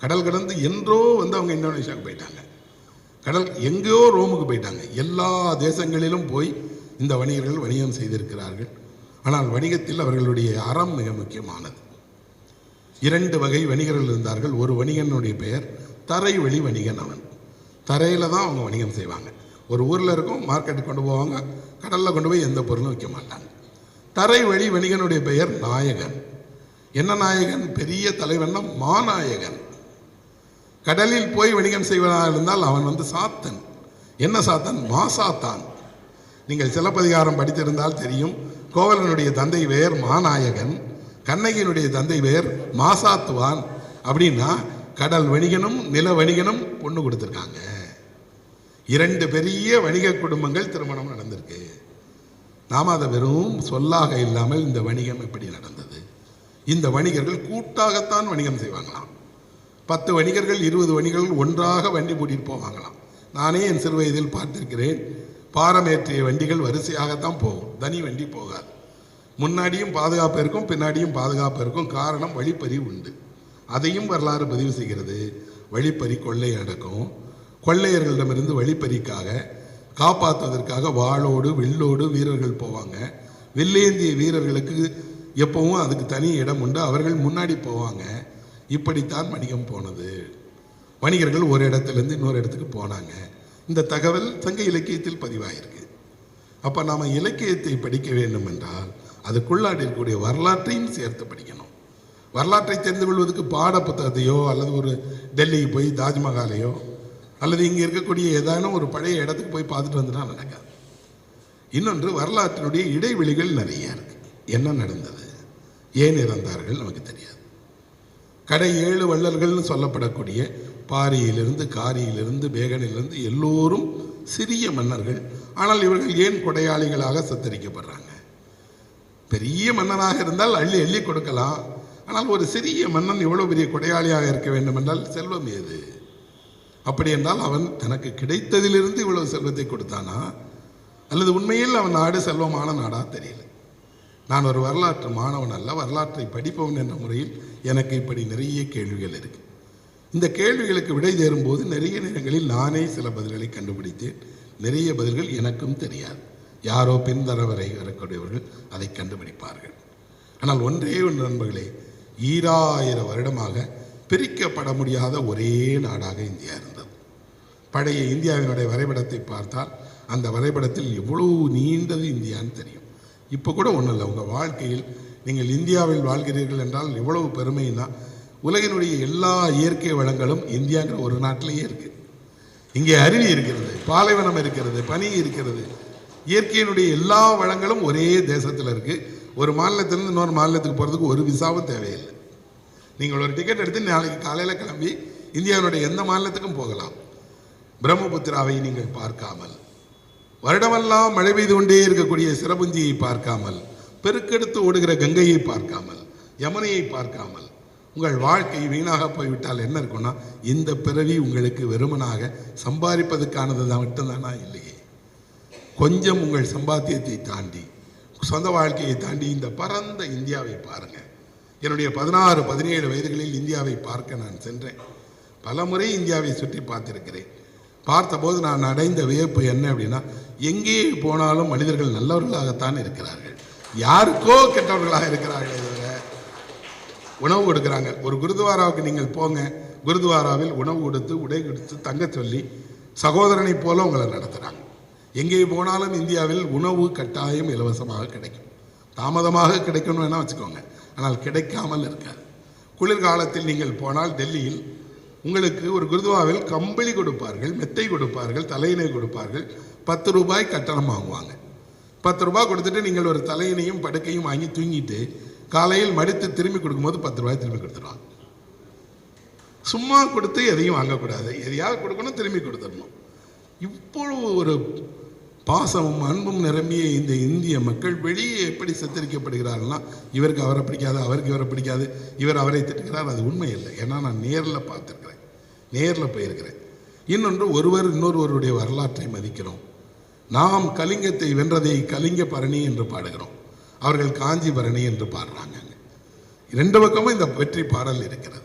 கடல் கடந்து என்றோ வந்து அவங்க இந்தோனேஷியாவுக்கு போயிட்டாங்க, கடல் எங்கேயோ ரோமுக்கு போயிட்டாங்க. எல்லா தேசங்களிலும் போய் இந்த வணிகர்கள் வணிகம் செய்திருக்கிறார்கள். ஆனால் வணிகத்தில் அவர்களுடைய அறம் மிக முக்கியமானது. 2 வகை வணிகர்கள் இருந்தார்கள். ஒரு வணிகனுடைய பெயர் தரை வழி வணிகன். அவன் தரையில் தான் அவங்க வணிகம் செய்வாங்க. ஒரு ஊரில் இருக்கும், மார்க்கெட்டுக்கு கொண்டு போவாங்க, கடலில் கொண்டு போய் எந்த பொருளும் விற்க மாட்டாங்க. தரை வழி வணிகனுடைய பெயர் நாயகன். என்ன நாயகன்? பெரிய தலைவன், மாநாயகன். கடலில் போய் வணிகம் செய்வதாக இருந்தால் அவன் வந்து சாத்தன். என்ன சாத்தன்? மாசாத்தான். நீங்கள் சிலப்பதிகாரம் படித்திருந்தால் தெரியும், கோவலனுடைய தந்தை பெயர் மாநாயகன், கண்ணகியினுடைய தந்தை பெயர் மாசாத்துவான். அப்படின்னா கடல் வணிகனும் நில வணிகனும் பொண்ணு கொடுத்துருக்காங்க. 2 பெரிய வணிக குடும்பங்கள் திருமணம் நடந்திருக்கு. நாம் அதை வெறும் சொல்லாக இல்லாமல் இந்த வணிகம் எப்படி நடந்தது? இந்த வணிகர்கள் கூட்டாகத்தான் வணிகம் செய்வாங்களாம். 10 வணிகர்கள் 20 வணிகர்கள் ஒன்றாக வண்டி பூட்டிட்டு போவாங்களாம். நானே என் சிறு வயதில் பார்த்திருக்கிறேன். பாரமேற்றிய வண்டிகள் வரிசையாகத்தான் போகும், தனி வண்டி போகாது. முன்னாடியும் பாதுகாப்பு இருக்கும், பின்னாடியும் பாதுகாப்பு இருக்கும். காரணம், வழிப்பறி உண்டு. அதையும் வரலாறு பதிவு செய்கிறது. வழிப்பறி கொள்ளை நடக்கும். கொள்ளையர்களிடமிருந்து வழிப்பறிக்காக காப்பாற்றுவதற்காக வாளோடு வில்லோடு வீரர்கள் போவாங்க. வில்லேந்திய வீரர்களுக்கு எப்பவும் அதுக்கு தனி இடம் உண்டு, அவர்கள் முன்னாடி போவாங்க. இப்படித்தான் வணிகம் போனது. வணிகர்கள் ஒரு இடத்துலேருந்து இன்னொரு இடத்துக்கு போனாங்க. இந்த தகவல் சங்க இலக்கியத்தில் பதிவாயிருக்கு. அப்போ நாம் இலக்கியத்தை படிக்க வேண்டும் என்றால் அதுக்குள்ளாடி இருக்கக்கூடிய வரலாற்றையும் சேர்த்து படிக்கணும். வரலாற்றை தெரிந்து கொள்வதற்கு பாட புத்தகத்தையோ அல்லது ஒரு டெல்லிக்கு போய் தாஜ்மஹாலையோ அல்லது இங்கே இருக்கக்கூடிய ஏதானும் ஒரு பழைய இடத்துக்கு போய் பார்த்துட்டு வந்துட்டா நடக்காது. இன்னொன்று, வரலாற்றினுடைய இடைவெளிகள் நிறைய இருக்கு. என்ன நடந்தது, ஏன் இறந்தார்கள் நமக்கு தெரியாது. கடை 7 வள்ளல்கள்னு சொல்லப்படக்கூடிய பாரியிலிருந்து காரியிலிருந்து பேகனிலிருந்து எல்லோரும் சிறிய மன்னர்கள். ஆனால் இவர்கள் ஏன் கொடையாளிகளாக சித்தரிக்கப்படுறாங்க? பெரிய மன்னனாக இருந்தால் அள்ளி அள்ளி கொடுக்கலாம். ஆனால் ஒரு சிறிய மன்னன் இவ்வளவு பெரிய கொடையாளியாக இருக்க வேண்டும் என்றால் செல்வம் ஏது? அப்படி என்றால் அவன் தனக்கு கிடைத்ததிலிருந்து இவ்வளவு செல்வத்தை கொடுத்தானா, அல்லது உண்மையில் அவன் நாடு செல்வமான நாடா தெரியல. நான் ஒரு வரலாற்று மாணவன் அல்ல, வரலாற்றை படிப்பவன் என்ற முறையில் எனக்கு இப்படி நிறைய கேள்விகள் இருக்கு. இந்த கேள்விகளுக்கு விடை தேரும்போது நிறைய நேரங்களில் நானே சில பதில்களை கண்டுபிடித்தேன். நிறைய பதில்கள் எனக்கும் தெரியாது. யாரோ பின்தரவரை வரக்கூடியவர்கள் அதை கண்டுபிடிப்பார்கள். ஆனால் ஒன்றே ஒன்று நண்பர்களே, 2000 வருடமாக பிரிக்கப்பட முடியாத ஒரே நாடாக இந்தியா இருந்தது. பழைய இந்தியாவினுடைய வரைபடத்தை பார்த்தால் அந்த வரைபடத்தில் எவ்வளவு நீண்டது இந்தியான்னு தெரியும். இப்போ கூட ஒன்றும் இல்லை, உங்கள் வாழ்க்கையில் நீங்கள் இந்தியாவில் வாழ்கிறீர்கள் என்றால் எவ்வளவு பெருமைன்னா, உலகினுடைய எல்லா இயற்கை வளங்களும் இந்தியாங்கிற ஒரு நாட்டிலேயே இருக்குது. இங்கே அருவி இருக்கிறது, பாலைவனம் இருக்கிறது, பனி இருக்கிறது. இயற்கையினுடைய எல்லா வளங்களும் ஒரே தேசத்தில் இருக்குது. ஒரு மாநிலத்திலிருந்து இன்னொரு மாநிலத்துக்கு போகிறதுக்கு ஒரு விசாவும் தேவையில்லை. நீங்கள் ஒரு டிக்கெட் எடுத்து நாளைக்கு காலையில் கிளம்பி இந்தியாவுடைய எந்த மாநிலத்துக்கும் போகலாம். பிரம்மபுத்திராவை நீங்கள் பார்க்காமல், வருடமெல்லாம் மழை பெய்து கொண்டே இருக்கக்கூடிய சிரபுஞ்சியை பார்க்காமல், பெருக்கெடுத்து ஓடுகிற கங்கையை பார்க்காமல், யமுனையை பார்க்காமல் உங்கள் வாழ்க்கை வீணாக போய்விட்டால் என்ன இருக்குன்னா, இந்த பிறவி உங்களுக்கு வெறுமனாக சம்பாதிப்பதற்கானது தான் மட்டும்தானா? இல்லையே. கொஞ்சம் உங்கள் சம்பாத்தியத்தை தாண்டி, சொந்த வாழ்க்கையை தாண்டி இந்த பரந்த இந்தியாவை பாருங்கள். என்னுடைய 16-17 வயதுகளில் இந்தியாவை பார்க்க நான் சென்றேன். பல முறை இந்தியாவை சுற்றி பார்த்திருக்கிறேன். பார்த்தபோது நான் அடைந்த வியப்பு என்ன அப்படின்னா, எங்கே போனாலும் மனிதர்கள் நல்லவர்களாகத்தான் இருக்கிறார்கள், யாருக்கோ கெட்டவர்களாக இருக்கிறார்கள். தவிர உணவு கொடுக்குறாங்க. ஒரு குருத்வாராவுக்கு நீங்கள் போங்க, குருத்வாராவில் உணவு கொடுத்து உடை கொடுத்து தங்க சொல்லி சகோதரனை போல உங்களை நடத்துகிறாங்க. எங்கே போனாலும் இந்தியாவில் உணவு கட்டாயம் இலவசமாக கிடைக்கும். தாமதமாக கிடைக்கணும் வேணா வச்சுக்கோங்க, ஆனால் கிடைக்காமல் இருக்காது. குளிர்காலத்தில் நீங்கள் போனால் டெல்லியில் உங்களுக்கு ஒரு குருதுவாவில் கம்பளி கொடுப்பார்கள், மெத்தை கொடுப்பார்கள், தலையினை கொடுப்பார்கள். 10 ரூபாய் கட்டணம் வாங்குவாங்க. 10 ரூபாய் கொடுத்துட்டு நீங்கள் ஒரு தலையினையும் படுக்கையும் வாங்கி தூங்கிட்டு காலையில் மடித்து திரும்பி கொடுக்கும்போது 10 ரூபாய் திரும்பி கொடுத்துருவாங்க. சும்மா கொடுத்து எதையும் வாங்கக்கூடாது, எதையாவது கொடுக்கணும், திரும்பி கொடுத்துடணும். இவ்வளவு ஒரு பாசமும் அன்பும் நிரம்பிய இந்த இந்திய மக்கள் வெளியே எப்படி சித்தரிக்கப்படுகிறார்கள்னா, இவருக்கு அவரை பிடிக்காது, அவருக்கு இவரை பிடிக்காது, இவர் அவரை திட்டுகிறார். அது உண்மை இல்லை. ஏன்னா நான் நேரில் பார்த்துருக்கிறேன், நேரில் போயிருக்கிறேன். இன்னொன்று, ஒருவர் இன்னொருவருடைய வரலாற்றை மதிக்கிறோம். நாம் கலிங்கத்தை வென்றதை கலிங்க பரணி என்று பாடுகிறோம், அவர்கள் காஞ்சி பரணி என்று பாடுறாங்க. 2 பக்கமும் இந்த வெற்றி பாடல் இருக்கிறது.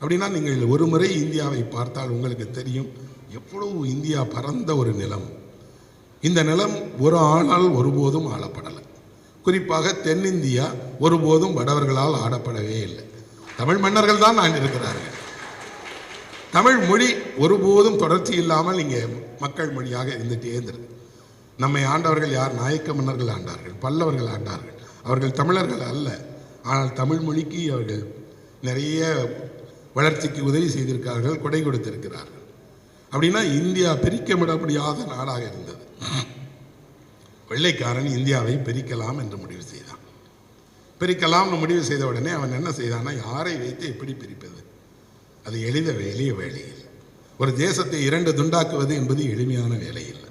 அப்படின்னா நீங்கள் ஒரு முறை இந்தியாவை பார்த்தால் உங்களுக்கு தெரியும் எவ்வளவு இந்தியா பரந்த ஒரு நிலம். இந்த நிலம் ஒரு ஆளால் ஒருபோதும் ஆளப்படலை. குறிப்பாக தென்னிந்தியா ஒருபோதும் வடவர்களால் ஆடப்படவே இல்லை. தமிழ் மன்னர்கள் தான் ஆண்டிருக்கிறார்கள். தமிழ் மொழி ஒருபோதும் தொடர்ச்சி இல்லாமல் இங்கே மக்கள் மொழியாக இருந்துட்டே இருந்திருக்கு. நம்மை ஆண்டவர்கள் யார்? நாயக்க மன்னர்கள் ஆண்டார்கள், பல்லவர்கள் ஆண்டார்கள். அவர்கள் தமிழர்கள் அல்ல, ஆனால் தமிழ் மொழிக்கு அவர்கள் நிறைய வளர்ச்சிக்கு உதவி செய்திருக்கிறார்கள், கொடை கொடுத்திருக்கிறார்கள். அப்படின்னா இந்தியா பிரிக்க விட முடியாத நாடாக இருந்தது. வெள்ளைக்காரன் இந்தியாவை பிரிக்கலாம் என்று முடிவு செய்தான். பிரிக்கலாம்னு முடிவு செய்த உடனே அவன் என்ன செய்தான்னா, யாரை வைத்து எப்படி பிரிப்பது? அது எளிய வேலை இல்லை. ஒரு தேசத்தை 2 துண்டாக்குவது என்பது எளிமையான வேலை இல்லை.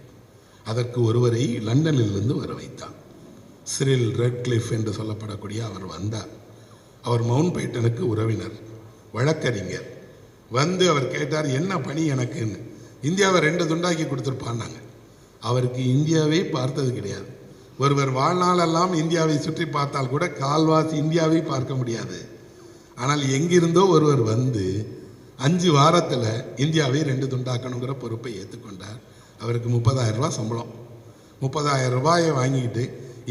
அதற்கு ஒருவரை லண்டனிலிருந்து வர வைத்தான். சிரில் ரெட்க்ளிஃப் என்று சொல்லப்படக்கூடிய அவர் வந்தார். அவர் மவுண்ட் பேட்டனுக்கு உறவினர், வழக்கறிஞர். வந்து அவர் கேட்டார், என்ன பணி எனக்குன்னு. இந்தியாவை 2 துண்டாக்கி கொடுத்துருப்பான்னாங்க. அவருக்கு இந்தியாவை பார்த்தது கிடையாது. ஒருவர் வாழ்நாளெல்லாம் இந்தியாவை சுற்றி பார்த்தால் கூட கால்வாசி இந்தியாவை பார்க்க முடியாது. ஆனால் எங்கிருந்தோ ஒருவர் வந்து 5 வாரத்தில் இந்தியாவை 2 துண்டாக்கணுங்கிற பொறுப்பை ஏற்றுக்கொண்டார். அவருக்கு 30,000 ரூபாய் சம்பளம். 30,000 ரூபாயை வாங்கிக்கிட்டு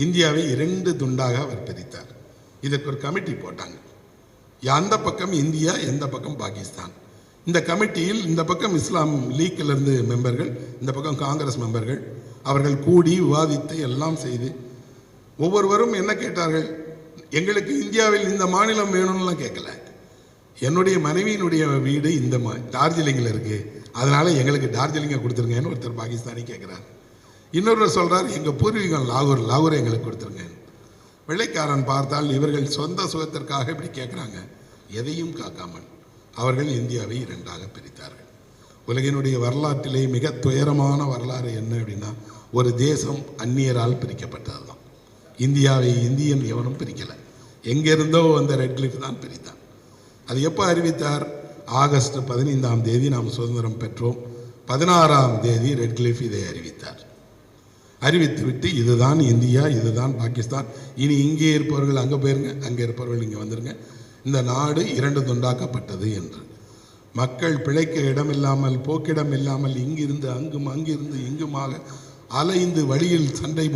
இந்தியாவை 2 துண்டாக அவர் பிரித்தார். இதற்கு ஒரு கமிட்டி போட்டாங்க. அந்த பக்கம் இந்தியா, எந்த பக்கம் பாகிஸ்தான். இந்த கமிட்டியில் இந்த பக்கம் இஸ்லாம் லீக்கிலிருந்து மெம்பர்கள், இந்த பக்கம் காங்கிரஸ் மெம்பர்கள். அவர்கள் கூடி விவாதித்து எல்லாம் செய்து ஒவ்வொருவரும் என்ன கேட்டார்கள், எங்களுக்கு இந்தியாவில் இந்த மாநிலம் வேணும்னுலாம் கேட்கல. என்னுடைய மனைவியினுடைய வீடு இந்த டார்ஜிலிங்கில் இருக்குது, அதனால எங்களுக்கு டார்ஜிலிங்கை கொடுத்துருங்கன்னு ஒருத்தர் பாகிஸ்தானி கேட்குறார். இன்னொருவர் சொல்கிறார், எங்கள் பூர்வீகம் லாகூர் எங்களுக்கு கொடுத்துருங்க. வெள்ளைக்காரன் பார்த்தால் இவர்கள் சொந்த சுகத்திற்காக இப்படி கேட்குறாங்க. எதையும் காக்காமல் அவர்கள் இந்தியாவை 2ஆக பிரித்தார்கள். உலகினுடைய வரலாற்றிலே மிக துயரமான வரலாறு என்ன அப்படின்னா, ஒரு தேசம் அந்நியரால் பிரிக்கப்பட்டது தான். இந்தியாவை இந்தியன் எவனும் பிரிக்கலை. எங்கிருந்தோ வந்த ரெட்க்ளிஃப் தான் பிரித்தான். அது எப்போ அறிவித்தார்? ஆகஸ்ட் 15ஆம் தேதி நாம் சுதந்திரம் பெற்றோம். 16ஆம் தேதி ரெட்க்ளிஃப் இதை அறிவித்தார். அறிவித்துவிட்டு இதுதான் இந்தியா, இதுதான் பாகிஸ்தான், இனி இங்கே இருப்பவர்கள் அங்கே போயிருங்க, அங்கே இருப்பவர்கள் இங்கே வந்துருங்க, இந்த நாடு 2 துண்டாக்கப்பட்டது என்று. மக்கள் பிழைக்க இடமில்லாமல், போக்கிடம் இல்லாமல் இங்கிருந்து அங்கும் அங்கிருந்து இங்குமாக அலைந்து வழியில் சண்டை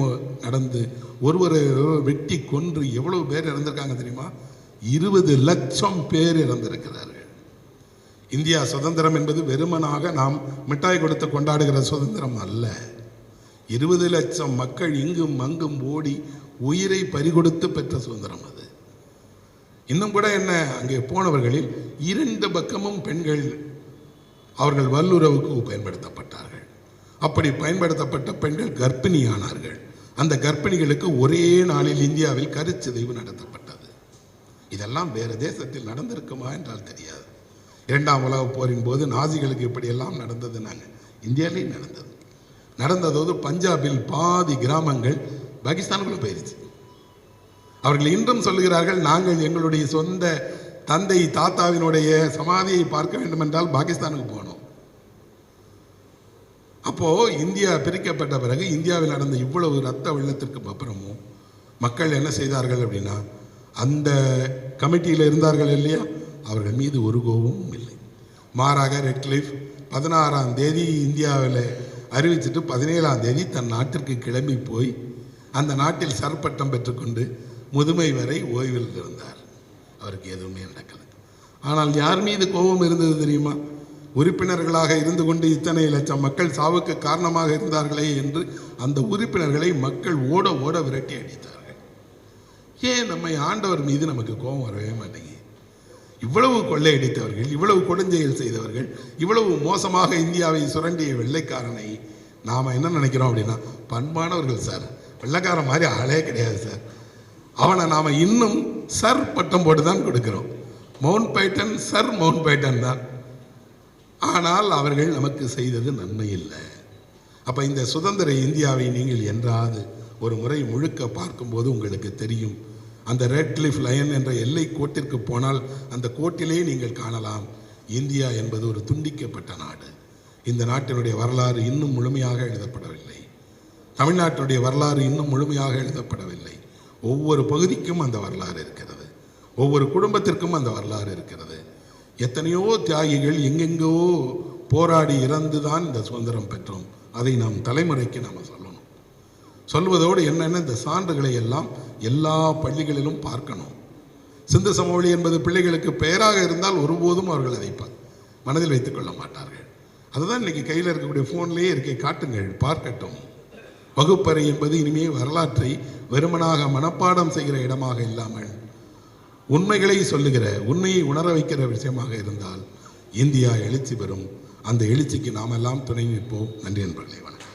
நடந்து ஒருவரை வெட்டி கொன்று எவ்வளவு பேர் இறந்திருக்காங்க தெரியுமா? 20 லட்சம் பேர் இறந்திருக்கிறார்கள். இந்தியா சுதந்திரம் என்பது வெறுமனாக நாம் மிட்டாய் கொடுத்து கொண்டாடுகிற சுதந்திரம் அல்ல. 20 லட்சம் மக்கள் இங்கும் அங்கும் ஓடி உயிரை பறிகொடுத்து பெற்ற சுதந்திரம் அது. இன்னும் கூட என்ன, அங்கே போனவர்களில் 2 பக்கமும் பெண்கள் அவர்கள் வல்லுறவுக்கு பயன்படுத்தப்பட்டார்கள். அப்படி பயன்படுத்தப்பட்ட பெண்கள் கர்ப்பிணியானார்கள். அந்த கர்ப்பிணிகளுக்கு ஒரே நாளில் இந்தியாவில் கருச்சிதைவு நடத்தப்பட்டது. இதெல்லாம் வேறு தேசத்தில் நடந்திருக்குமா என்றால் தெரியாது. 2ஆம் உலகப் போரின் போது நாசிகளுக்கு இப்படியெல்லாம் நடந்தது. நாங்கள் இந்தியாவிலே நடந்ததோடு பஞ்சாபில் பாதி கிராமங்கள் பாகிஸ்தானுக்குள்ள போயிருச்சு. அவர்கள் இன்றும் சொல்லுகிறார்கள், நாங்கள் எங்களுடைய சொந்த தந்தை தாத்தாவினுடைய சமாதியை பார்க்க வேண்டும் என்றால் பாகிஸ்தானுக்கு போனோம். அப்போ இந்தியா பிரிக்கப்பட்ட பிறகு இந்தியாவில் நடந்த இவ்வளவு ரத்த வெள்ளத்திற்கு அப்புறமும் மக்கள் என்ன செய்தார்கள் அப்படின்னா, அந்த கமிட்டியில் இருந்தார்கள் இல்லையா, அவர்கள் மீது ஒரு கோபமும் இல்லை. மாறாக ரெட்க்ளிஃப் 16ஆம் தேதி இந்தியாவில் அறிவிச்சுட்டு 17ஆம் தேதி தன் நாட்டிற்கு கிளம்பி போய் அந்த நாட்டில் சர்பட்டம் பெற்றுக்கொண்டு முதுமை வரை ஓய்வில் இருந்தார். அவருக்கு எதுவுமே நடக்கலை. ஆனால் யார் மீது கோபம் இருந்தது தெரியுமா? உறுப்பினர்களாக இருந்து கொண்டு இத்தனை லட்சம் மக்கள் சாவுக்கு காரணமாக இருந்தார்களே என்று அந்த உறுப்பினர்களை மக்கள் ஓட ஓட விரட்டி அடித்தார்கள். ஏன் நம்மை ஆண்டவர் மீது நமக்கு கோபம் வரவே மாட்டேங்குது? இவ்வளவு கொள்ளையடித்தவர்கள், இவ்வளவு கொடுஞ்செயல் செய்தவர்கள், இவ்வளவு மோசமாக இந்தியாவை சுரண்டிய வெள்ளைக்காரனை நாம் என்ன நினைக்கிறோம் அப்படின்னா, பண்பானவர்கள் சார், வெள்ளைக்காரன் மாதிரி ஆளே கிடையாது சார், அவனை நாம் இன்னும் சர் பட்டம் போட்டு தான் கொடுக்கிறோம். Mountbatten sir Mountbatten தான். ஆனால் அவர்கள் நமக்கு செய்தது நன்மை இல்லை. அப்போ இந்த சுதந்திர இந்தியாவை நீங்கள் என்றாவது ஒரு முறை முழுக்க பார்க்கும்போது உங்களுக்கு தெரியும். அந்த ரெட் கிளிஃப் லைன் என்ற எல்லை கோட்டிற்கு போனால் அந்த கோட்டிலே நீங்கள் காணலாம், இந்தியா என்பது ஒரு துண்டிக்கப்பட்ட நாடு. இந்த நாட்டினுடைய வரலாறு இன்னும் முழுமையாக எழுதப்படவில்லை. தமிழ்நாட்டினுடைய வரலாறு இன்னும் முழுமையாக எழுதப்படவில்லை. ஒவ்வொரு பகுதிக்கும் அந்த வரலாறு இருக்கிறது, ஒவ்வொரு குடும்பத்திற்கும் அந்த வரலாறு இருக்கிறது. எத்தனையோ தியாகிகள் எங்கெங்கோ போராடி இறந்து தான் இந்த சுதந்திரம் பெற்றோம். அதை நாம் தலைமுறைக்கு நாம் சொல்லணும். சொல்வதோடு என்னென்ன, இந்த சான்றுகளை எல்லாம் எல்லா பள்ளிகளிலும் பார்க்கணும். சிந்து சமவெளி என்பது பிள்ளைகளுக்கு பெயராக இருந்தால் ஒருபோதும் அவர்கள் அதை மனதில் வைத்துக் கொள்ள மாட்டார்கள். அதுதான் இன்னைக்கு கையில் இருக்கக்கூடிய ஃபோன்லேயே இருக்கே, காட்டுங்கள், பார்க்கட்டும். வகுப்பறை என்பது இனிமே வரலாற்றை வெறுமனாக மனப்பாடம் செய்கிற இடமாக இல்லாமல் உண்மைகளை சொல்லுகிற, உண்மையை உணர வைக்கிற விஷயமாக இருந்தால் இந்தியா எழுச்சி பெறும். அந்த எழுச்சிக்கு நாம் எல்லாம் துணை நிற்போம். நன்றி நண்பர்களே, வணக்கம்.